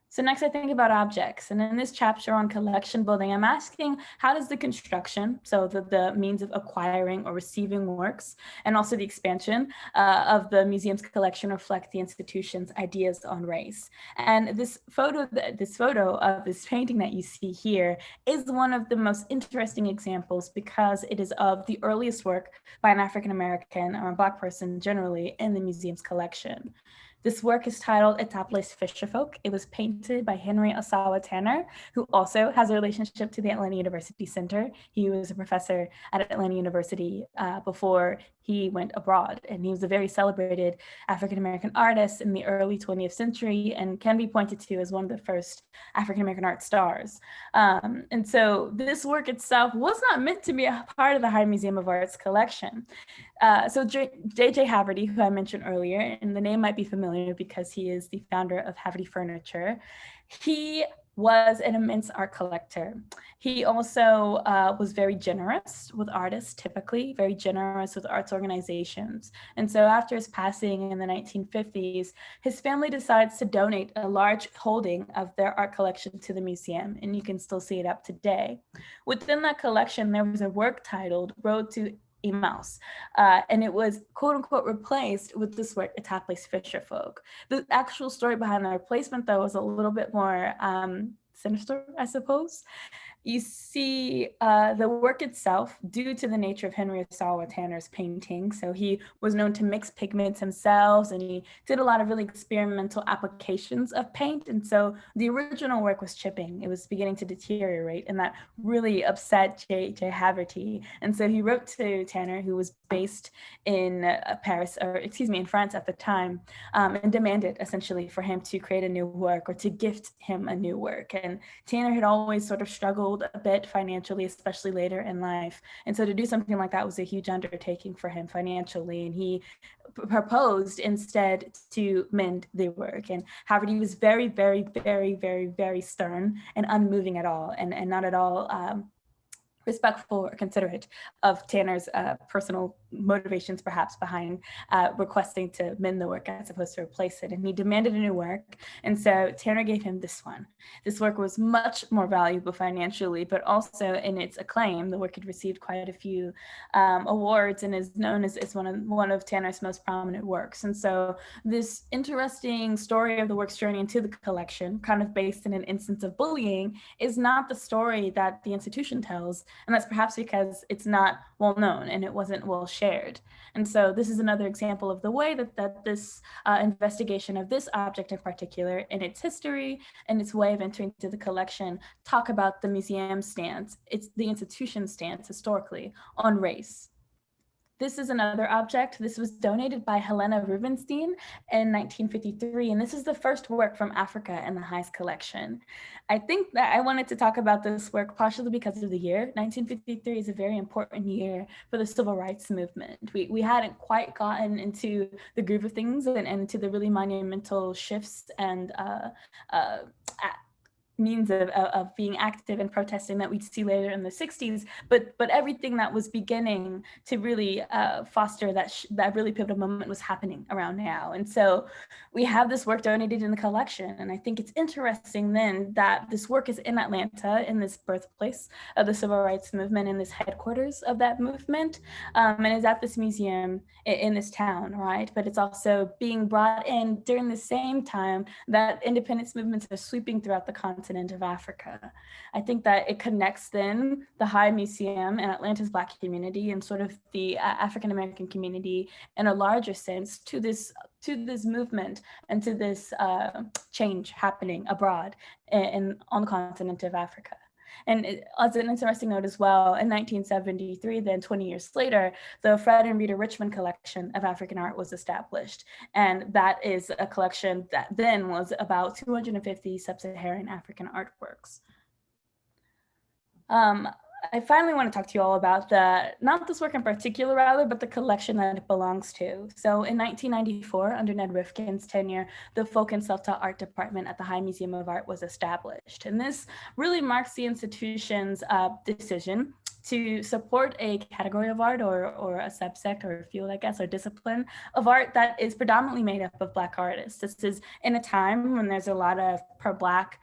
So next I think about objects, and in this chapter on collection building, I'm asking how does the construction, so the means of acquiring or receiving works, and also the expansion of the museum's collection reflect the institution's ideas on race. And this photo of this painting that you see here is one of the most interesting examples because it is of the earliest work by an African-American or a Black person generally in the museum's collection. This work is titled Etopolis Fisherfolk. It was painted by Henry Osawa Tanner, who also has a relationship to the Atlanta University Center. He was a professor at Atlanta University before he went abroad, and he was a very celebrated African-American artist in the early 20th century and can be pointed to as one of the first African-American art stars. And so this work itself was not meant to be a part of the High Museum of Art's collection. So J.J. Haverty, who I mentioned earlier, and the name might be familiar because he is the founder of Haverty Furniture, he was an immense art collector. He also was very generous with artists, typically very generous with arts organizations. And so after his passing in the 1950s, his family decides to donate a large holding of their art collection to the museum, and you can still see it up today. Within that collection, there was a work titled Road to Emmaus, and it was quote unquote replaced with this work, Etaples Fisherfolk. The actual story behind the replacement, though, was a little bit more sinister, I suppose. You see the work itself, due to the nature of Henry Osawa Tanner's painting. So he was known to mix pigments himself, and he did a lot of really experimental applications of paint. And so the original work was chipping. It was beginning to deteriorate, and that really upset J. Haverty. And so he wrote to Tanner, who was based in in France at the time, and demanded essentially for him to create a new work or to gift him a new work. And Tanner had always sort of struggled a bit financially, especially later in life. And so to do something like that was a huge undertaking for him financially. And he proposed instead to mend the work. And Haverty was very, very, very, very, very stern and unmoving at all, and not at all respectful or considerate of Tanner's personal motivations, perhaps behind requesting to mend the work as opposed to replace it. And he demanded a new work. And so Tanner gave him this one. This work was much more valuable financially, but also in its acclaim. The work had received quite a few awards and is known as one of Tanner's most prominent works. And so this interesting story of the work's journey into the collection, kind of based in an instance of bullying, is not the story that the institution tells. And that's perhaps because it's not well known and it wasn't well shared. And so this is another example of the way that this investigation of this object in particular, and its history and its way of entering into the collection, talk about the museum stance, it's the institution stance historically on race. This is another object. This was donated by Helena Rubinstein in 1953, and this is the first work from Africa in the Heist collection. I think that I wanted to talk about this work partially because of the year. 1953 is a very important year for the civil rights movement. We hadn't quite gotten into the groove of things and into the really monumental shifts and means of being active and protesting that we'd see later in the 60s, but everything that was beginning to really foster that really pivotal moment was happening around now. And so we have this work donated in the collection. And I think it's interesting then that this work is in Atlanta, in this birthplace of the civil rights movement, in this headquarters of that movement, and is at this museum in this town, right? But it's also being brought in during the same time that independence movements are sweeping throughout the continent of Africa. I think that it connects then the High Museum and Atlanta's Black community and sort of the African-American community in a larger sense to this movement and to this change happening abroad on the continent of Africa. And as an interesting note as well, in 1973, then 20 years later, the Fred and Rita Richmond collection of African art was established. And that is a collection that then was about 250 sub-Saharan African artworks. I finally want to talk to you all about not this work in particular, rather, but the collection that it belongs to. So in 1994, under Ned Rifkin's tenure, the Folk and Self-Taught Art Department at the High Museum of Art was established. And this really marks the institution's decision to support a category of art or a subsect or a field, I guess, or discipline of art that is predominantly made up of Black artists. This is in a time when there's a lot of pro-Black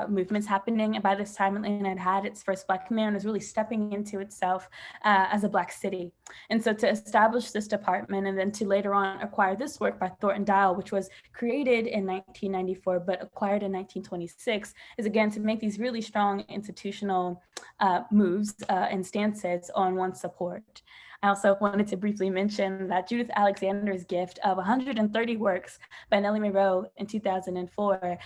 movements happening. And by this time, Atlanta had had its first Black mayor and was really stepping into itself as a Black city. And so to establish this department and then to later on acquire this work by Thornton Dial, which was created in 1994, but acquired in 1926, is again to make these really strong institutional moves and stances on one's support. I also wanted to briefly mention that Judith Alexander's gift of 130 works by Nellie Monroe in 2004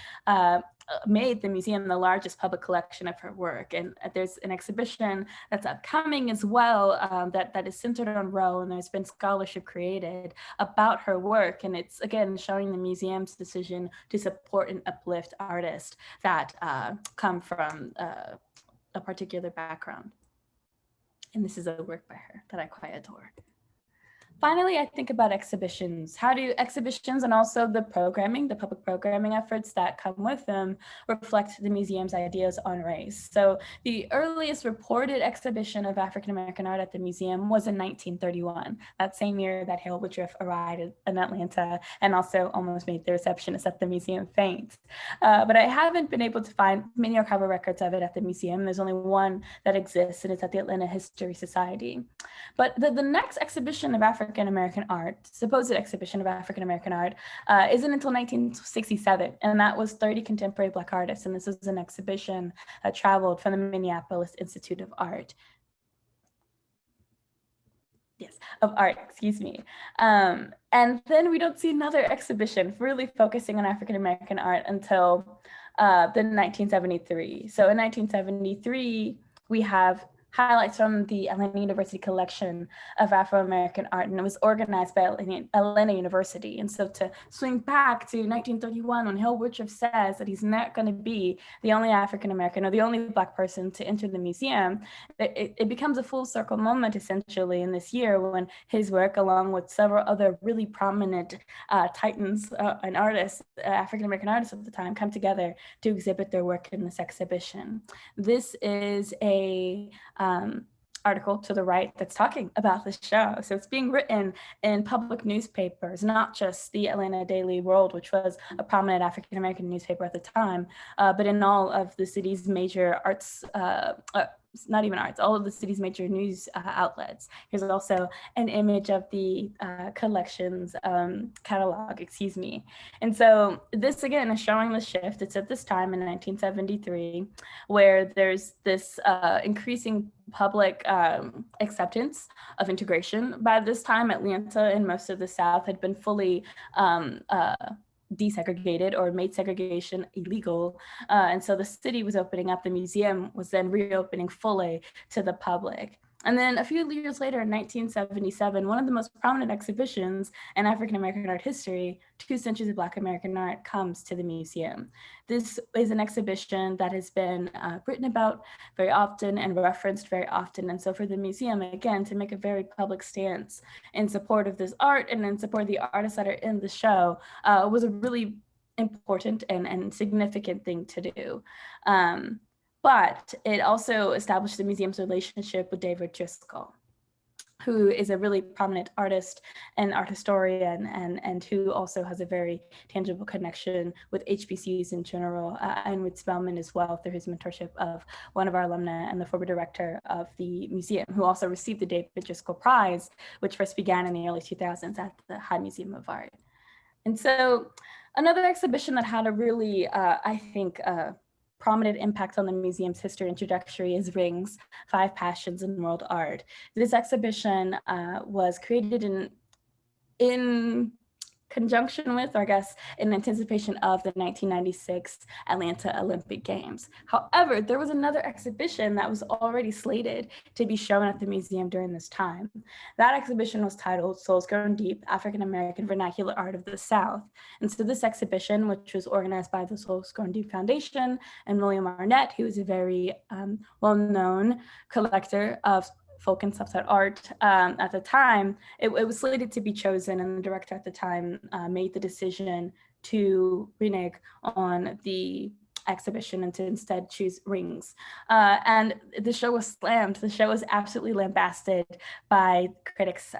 made the museum the largest public collection of her work. And there's an exhibition that's upcoming as well that is centered on Roe, and there's been scholarship created about her work. And it's, again, showing the museum's decision to support and uplift artists that come from a particular background. And this is a work by her that I quite adore. Finally, I think about exhibitions. How do exhibitions and also the programming, the public programming efforts that come with them reflect the museum's ideas on race? So the earliest reported exhibition of African-American art at the museum was in 1931, that same year that Hale Woodruff arrived in Atlanta and also almost made the receptionist at the museum faint. But I haven't been able to find many archival records of it at the museum. There's only one that exists, and it's at the Atlanta History Society. But the next exhibition of African-American art, supposed exhibition of African-American art, isn't until 1967, and that was 30 contemporary Black artists. And this was an exhibition that traveled from the Minneapolis Institute of Art. Excuse me. And then we don't see another exhibition really focusing on African-American art until the 1973. So in 1973, we have highlights from the Atlanta University collection of Afro-American art, and it was organized by Atlanta University. And so to swing back to 1931, when Hale Woodruff says that he's not going to be the only African-American or the only Black person to enter the museum, it becomes a full circle moment essentially in this year when his work, along with several other really prominent titans and artists, African-American artists at the time, come together to exhibit their work in this exhibition. This is a article to the right that's talking about this show. So it's being written in public newspapers, not just the Atlanta Daily World, which was a prominent African-American newspaper at the time, but in all of the city's major arts, not even arts, all of the city's major news outlets. Here's also an image of the collections catalog, excuse me. And so this again is showing the shift. It's at this time in 1973, where there's this increasing public acceptance of integration. By this time, Atlanta and most of the South had been fully desegregated or made segregation illegal. And so the city was opening up, the museum was then reopening fully to the public. And then a few years later, in 1977, one of the most prominent exhibitions in African-American art history, 2 Centuries of Black American Art, comes to the museum. This is an exhibition that has been written about very often and referenced very often. And so for the museum, again, to make a very public stance in support of this art and in support of the artists that are in the show was a really important and significant thing to do. But it also established the museum's relationship with David Driscoll, who is a really prominent artist and art historian, and who also has a very tangible connection with HBCUs in general, and with Spelman as well, through his mentorship of one of our alumni and the former director of the museum, who also received the David Driscoll Prize, which first began in the early 2000s at the High Museum of Art. And so another exhibition that had a really, I think, prominent impact on the museum's history and trajectory is Rings, 5 Passions in World Art. This exhibition was created in conjunction with, or I guess in anticipation of, the 1996 Atlanta Olympic Games. However, there was another exhibition that was already slated to be shown at the museum during this time. That exhibition was titled Souls Grown Deep, African American Vernacular Art of the South. And so this exhibition, which was organized by the Souls Grown Deep Foundation and William Arnett, who is a very well-known collector of folk and subset art at the time, it was slated to be chosen, and the director at the time made the decision to renege on the exhibition and to instead choose Rings. And the show was slammed. The show was absolutely lambasted by critics,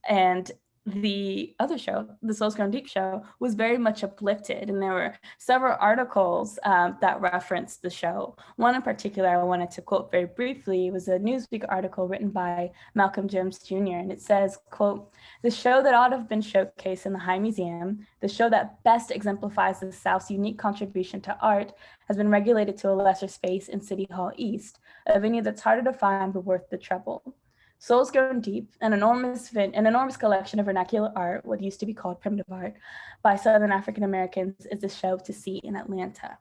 and the other show, the Souls Grown Deep show, was very much uplifted, and there were several articles that referenced the show. One in particular I wanted to quote very briefly was a Newsweek article written by Malcolm Jones Jr., and it says, quote, "The show that ought to have been showcased in the High Museum, the show that best exemplifies the South's unique contribution to art, has been regulated to a lesser space in City Hall East, a venue that's harder to find but worth the trouble. Souls Grown Deep, an enormous collection of vernacular art, what used to be called primitive art, by Southern African Americans, is a show to see in Atlanta."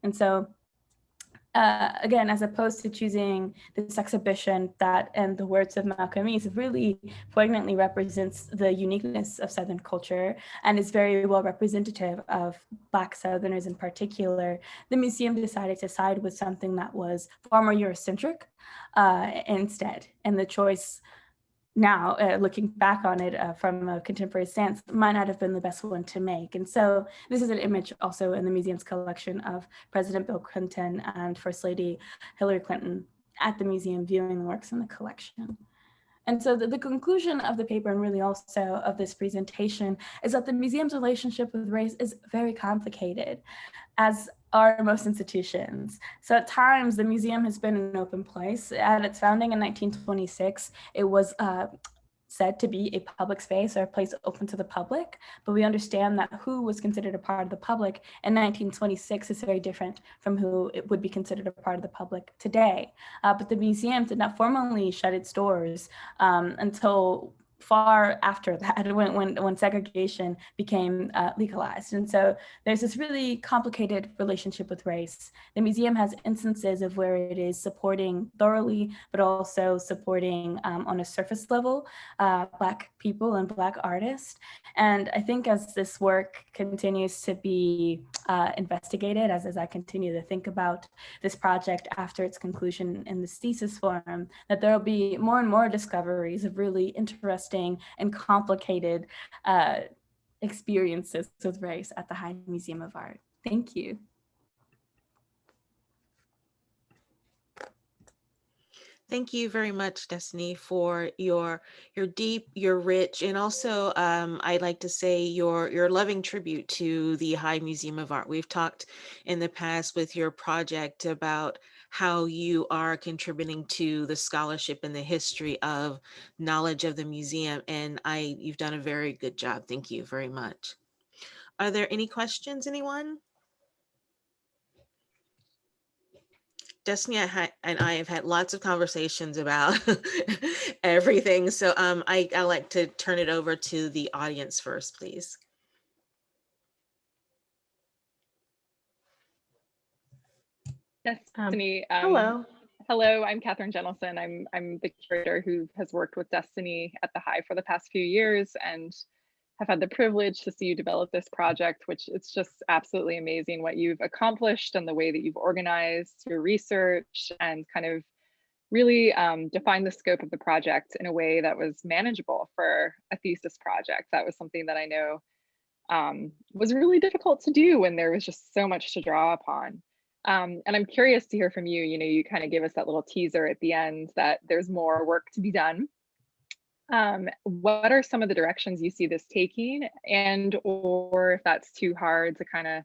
And so, again, as opposed to choosing this exhibition that, in the words of Malcolm X, really poignantly represents the uniqueness of Southern culture and is very well representative of Black Southerners in particular, the museum decided to side with something that was far more Eurocentric instead. And the choice now, looking back on it from a contemporary stance, might not have been the best one to make. And so this is an image also in the museum's collection of President Bill Clinton and First Lady Hillary Clinton at the museum viewing the works in the collection. And so the conclusion of the paper, and really also of this presentation, is that the museum's relationship with race is very complicated, as are most institutions. So at times, the museum has been an open place. At its founding in 1926, it was said to be a public space or a place open to the public, but we understand that who was considered a part of the public in 1926 is very different from who it would be considered a part of the public today. But the museum did not formally shut its doors until far after that, when segregation became legalized. And so there's this really complicated relationship with race. The museum has instances of where it is supporting thoroughly, but also supporting on a surface level, Black people and Black artists. And I think as this work continues to be investigated, as I continue to think about this project after its conclusion in this thesis form, that there will be more and more discoveries of really interesting and complicated experiences with race at the High Museum of Art. Thank you. Thank you very much, Destiny, for your deep, your rich, and also I'd like to say your loving tribute to the High Museum of Art. We've talked in the past with your project about how you are contributing to the scholarship and the history of knowledge of the museum, and you've done a very good job. Thank you very much. Are there any questions, anyone? Destiny and I have had lots of conversations about everything. So I like to turn it over to the audience first, please. Destiny. Hello. Hello, I'm Catherine Jennelson. I'm the curator who has worked with Destiny at the High for the past few years and have had the privilege to see you develop this project, which it's just absolutely amazing what you've accomplished and the way that you've organized your research and kind of really defined the scope of the project in a way that was manageable for a thesis project. That was something that I know was really difficult to do when there was just so much to draw upon. And I'm curious to hear from you. You know, you kind of gave us that little teaser at the end that there's more work to be done. What are some of the directions you see this taking, and or if that's too hard to kind of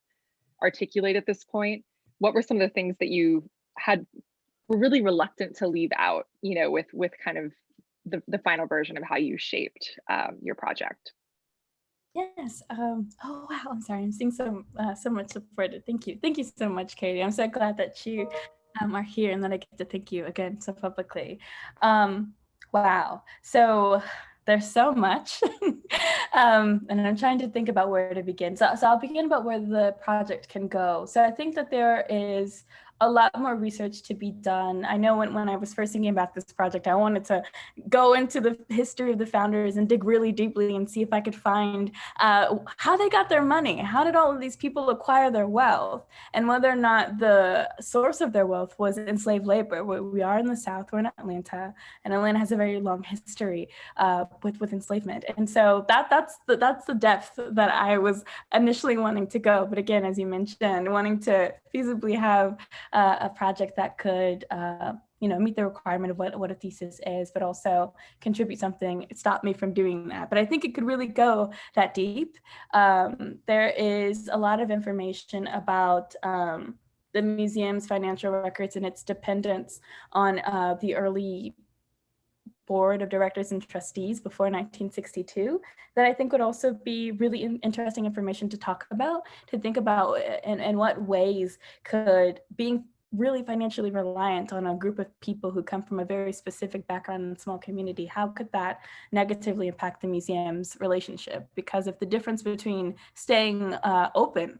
articulate at this point, what were some of the things that you were really reluctant to leave out, you know, with kind of the final version of how you shaped your project? Yes. Oh wow. I'm sorry. I'm seeing so much support. Thank you so much, Katie. I'm so glad that you are here and that I get to thank you again so publicly. Wow. So there's so much, and I'm trying to think about where to begin. So I'll begin about where the project can go. So I think that there is a lot more research to be done. I know when I was first thinking about this project, I wanted to go into the history of the founders and dig really deeply and see if I could find how they got their money. How did all of these people acquire their wealth? And whether or not the source of their wealth was enslaved labor. We are in the South, we're in Atlanta, and Atlanta has a very long history with enslavement. And so that's the depth that I was initially wanting to go. But again, as you mentioned, wanting to feasibly have a project that could meet the requirement of what a thesis is, but also contribute something. It stopped me from doing that. But I think it could really go that deep. There is a lot of information about the museum's financial records and its dependence on the early board of directors and trustees before 1962 that I think would also be really interesting information to talk about, to think about in what ways could being really financially reliant on a group of people who come from a very specific background and small community, how could that negatively impact the museum's relationship? Because if the difference between staying open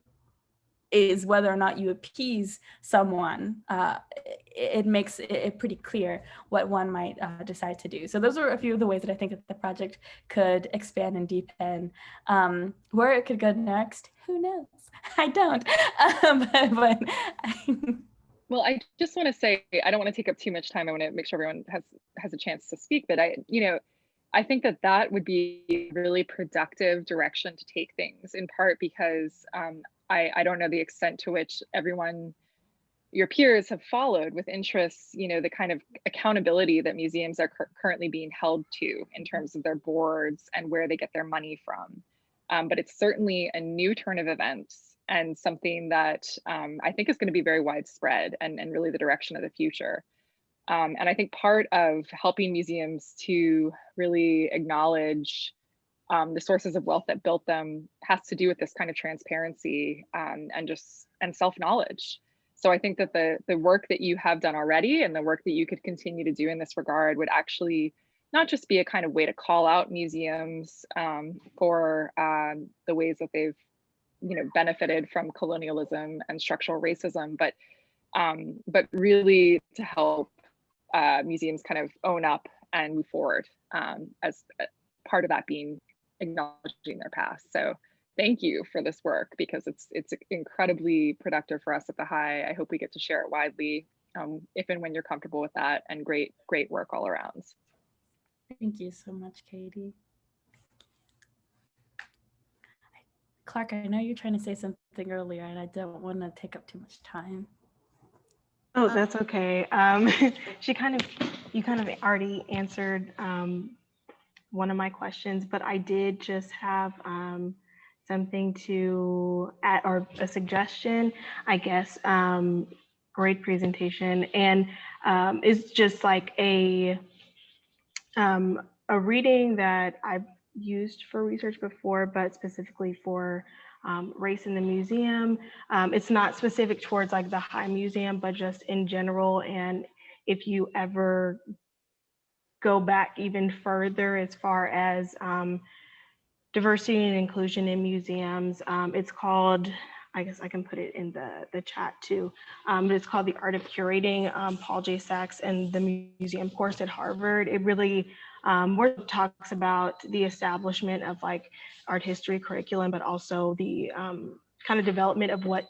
is whether or not you appease someone, it makes it pretty clear what one might decide to do. So those are a few of the ways that I think that the project could expand and deepen. Where it could go next, who knows? I don't. Well, I just want to say, I don't want to take up too much time. I want to make sure everyone has a chance to speak, but I think that that would be a really productive direction to take things, in part because I don't know the extent to which everyone, your peers, have followed with interests, the kind of accountability that museums are currently being held to in terms of their boards and where they get their money from. But it's certainly a new turn of events and something that I think is going to be very widespread and really the direction of the future. And I think part of helping museums to really acknowledge the sources of wealth that built them has to do with this kind of transparency and self-knowledge. So I think that the work that you have done already and the work that you could continue to do in this regard would actually not just be a kind of way to call out museums for the ways that they've benefited from colonialism and structural racism, but really to help museums kind of own up and move forward as part of that being acknowledging their past. So thank you for this work, because it's incredibly productive for us at the High. I hope we get to share it widely if and when you're comfortable with that, and great work all around. Thank you so much, Katie. Clark, I know you're trying to say something earlier, and I don't want to take up too much time. Oh, that's okay. You kind of already answered one of my questions, but I did just have something to add, or a suggestion, I guess. Great presentation, and it's just like a reading that I've used for research before, but specifically for race in the museum. It's not specific towards like the High Museum, but just in general. And if you ever go back even further as far as diversity and inclusion in museums, it's called, I guess I can put it in the chat too, but it's called The Art of Curating, Paul J. Sachs and the Museum course at Harvard. It really more talks about the establishment of like art history curriculum, but also the kind of development of what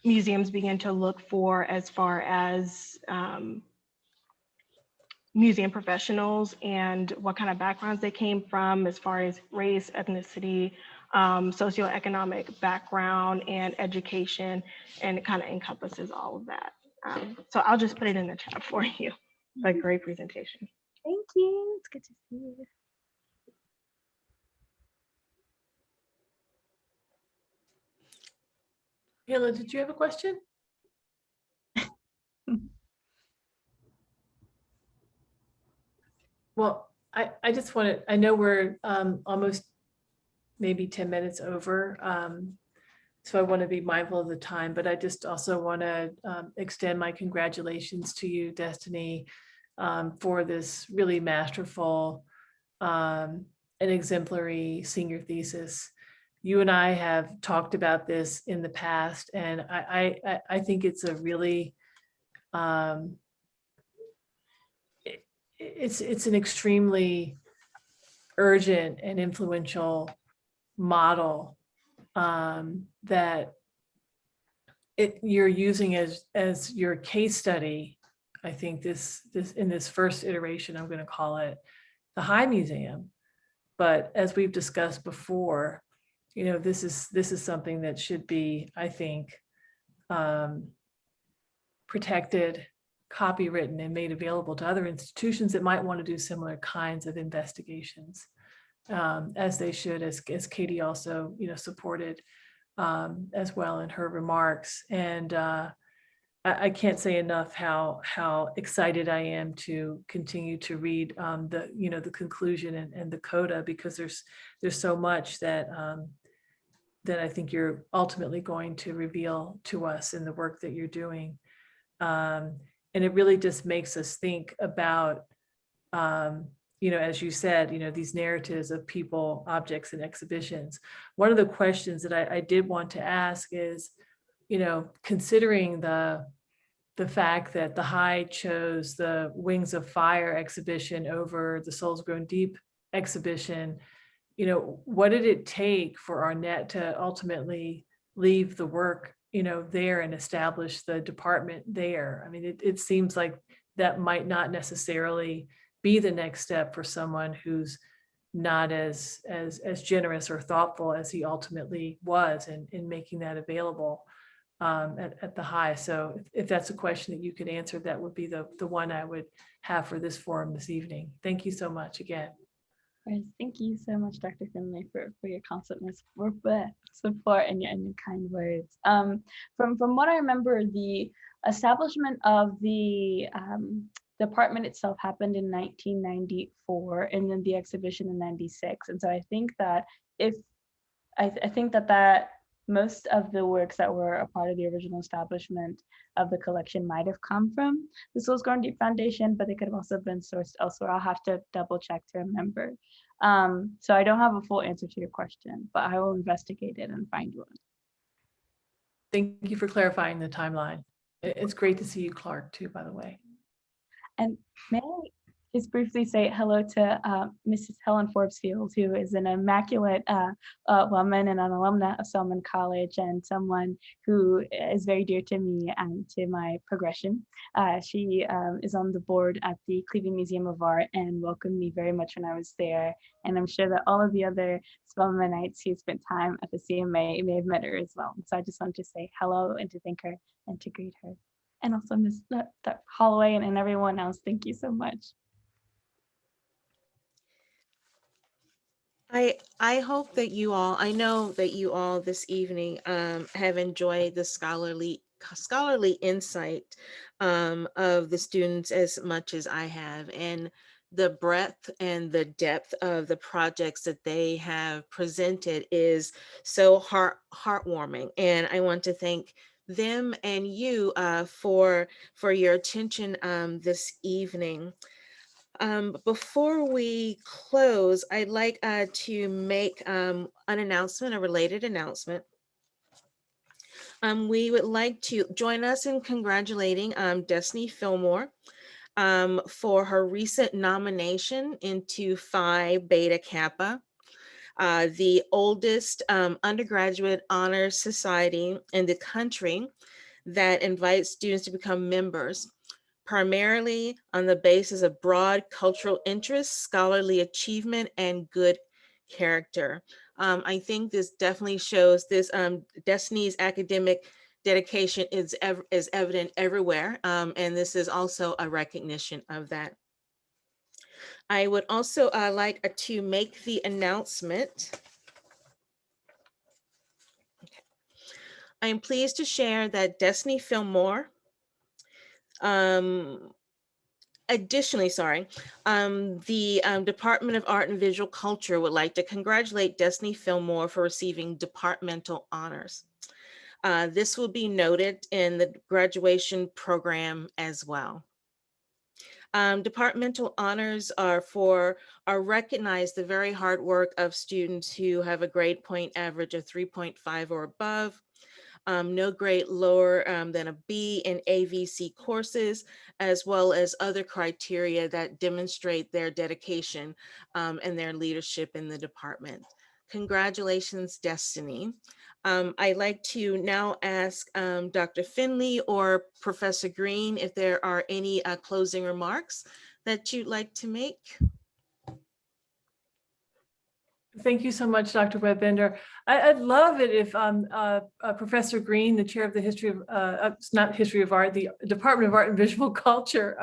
museums begin to look for as far as museum professionals and what kind of backgrounds they came from as far as race, ethnicity, socioeconomic background, and education, and it kind of encompasses all of that. So I'll just put it in the chat for you. A great presentation. Thank you. It's good to see you. Hila, did you have a question? Well, I just wanted, I know we're almost maybe 10 minutes over, so I want to be mindful of the time, but I just also want to extend my congratulations to you, Destiny, for this really masterful and exemplary senior thesis. You and I have talked about this in the past, and I think it's a really, it's an extremely urgent and influential model that you're using as your case study. I think this in this first iteration, I'm going to call it the High Museum, but as we've discussed before, this is something that should be, I think, protected, copywritten, and made available to other institutions that might want to do similar kinds of investigations, as they should, as Katie also supported as well in her remarks. And I can't say enough how excited I am to continue to read the conclusion and the coda, because there's so much that that I think you're ultimately going to reveal to us in the work that you're doing. And it really just makes us think about, as you said, these narratives of people, objects, and exhibitions. One of the questions that I did want to ask is, considering the fact that the High chose the Wings of Fire exhibition over the Souls Grown Deep exhibition, what did it take for Arnett to ultimately leave the work, there and establish the department there? I mean, it seems like that might not necessarily be the next step for someone who's not as generous or thoughtful as he ultimately was in making that available at the high. So if that's a question that you could answer, that would be the one I would have for this forum this evening. Thank you so much again. Yes, thank you so much, Dr. Finley, for your constant support and your kind words. From what I remember, the establishment of the department itself happened in 1994, and then the exhibition in 96. And so I think that I think that most of the works that were a part of the original establishment of the collection might have come from the Souls Grown Deep Foundation, but they could have also been sourced elsewhere. I'll have to double check to remember. So I don't have a full answer to your question, but I will investigate it and find one. Thank you for clarifying the timeline. It's great to see you, Clark, too, by the way. And may I just briefly say hello to Mrs. Helen Forbes-Field, who is an immaculate woman and an alumna of Spelman College, and someone who is very dear to me and to my progression. She is on the board at the Cleveland Museum of Art and welcomed me very much when I was there. And I'm sure that all of the other Spelmanites who spent time at the CMA may have met her as well. So I just wanted to say hello and to thank her and to greet her. And also Ms. Holloway and everyone else, thank you so much. I hope that you all, I know that you all this evening have enjoyed the scholarly insight of the students as much as I have, and the breadth and the depth of the projects that they have presented is so heartwarming. And I want to thank them and you for your attention this evening. Before we close, I'd like to make an announcement, a related announcement. We would like to join us in congratulating Destiny Fillmore for her recent nomination into Phi Beta Kappa, the oldest undergraduate honors society in the country that invites students to become members, primarily on the basis of broad cultural interests, scholarly achievement, and good character. I think this definitely shows this Destiny's academic dedication is evident everywhere, and this is also a recognition of that. I would also like to make the announcement. Okay. I am pleased to share that Destiny Fillmore, additionally, the Department of Art and Visual Culture would like to congratulate Destiny Fillmore for receiving departmental honors. This will be noted in the graduation program as well. Departmental honors recognize the very hard work of students who have a grade point average of 3.5 or above, no grade lower than a B in AVC courses, as well as other criteria that demonstrate their dedication and their leadership in the department. Congratulations, Destiny. I'd like to now ask Dr. Finley or Professor Green if there are any closing remarks that you'd like to make. Thank you so much, Dr. Webb-Binder. I'd love it if Professor Green, the chair of the history of, not history of art, the Department of Art and Visual Culture,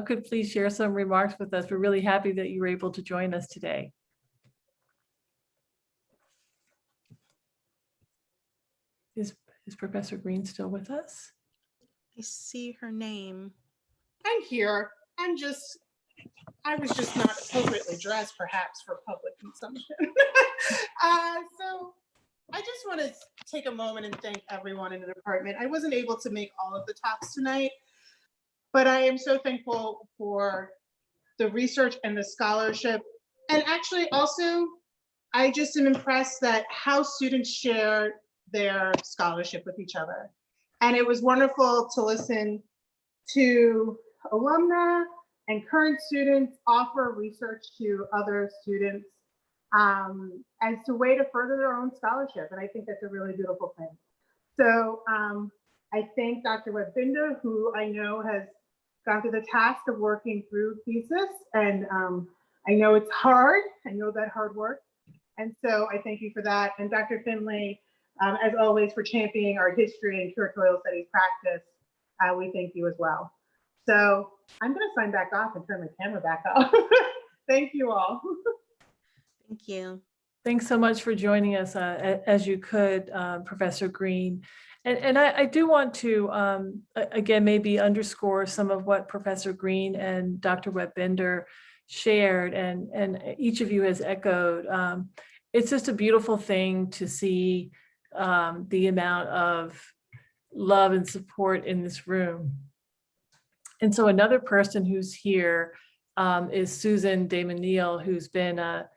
could please share some remarks with us. We're really happy that you were able to join us today. Is Professor Green still with us? I see her name. I'm here. I was just not appropriately dressed, perhaps, for public consumption. So I just want to take a moment and thank everyone in the department. I wasn't able to make all of the talks tonight, but I am so thankful for the research and the scholarship. And actually also, I just am impressed that how students share their scholarship with each other. And it was wonderful to listen to alumni and current students offer research to other students as a way to further their own scholarship. And I think that's a really beautiful thing. So I thank Dr. Webb-Binder, who I know has gone through the task of working through thesis, and I know it's hard. I know that hard work. And so I thank you for that. And Dr. Finley, as always, for championing art history and curatorial studies practice, we thank you as well. So I'm going to sign back off and turn my camera back off. Thank you all. Thank you. Thanks so much for joining us as you could, Professor Green. And I do want to, again, maybe underscore some of what Professor Green and Dr. Webb-Binder shared, and each of you has echoed. It's just a beautiful thing to see the amount of love and support in this room. And so another person who's here is Susan Damon-Neal, who's been a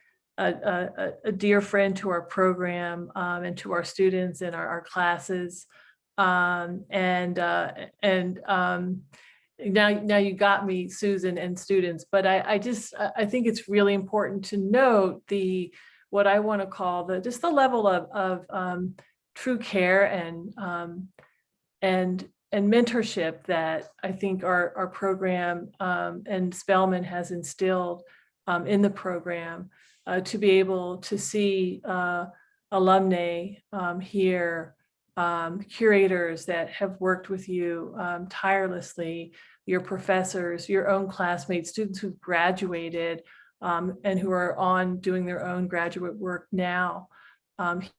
dear friend to our program and to our students and our classes. Now you got me, Susan, and students, but I think it's really important to note what I want to call the level of true care and mentorship that I think our program and Spelman has instilled in the program, to be able to see alumni here, curators that have worked with you tirelessly, your professors, your own classmates, students who've graduated and who are doing their own graduate work now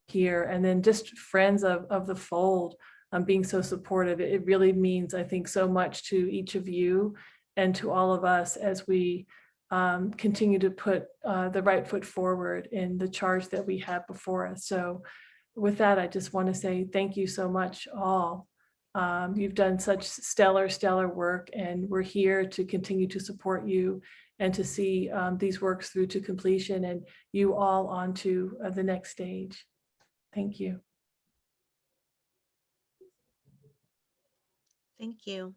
here, and then just friends of the fold being so supportive. It really means, I think, so much to each of you and to all of us as we continue to put the right foot forward in the charge that we have before us. So with that, I just want to say thank you so much, all. You've done such stellar work, and we're here to continue to support you and to see these works through to completion and you all onto the next stage. Thank you. Thank you.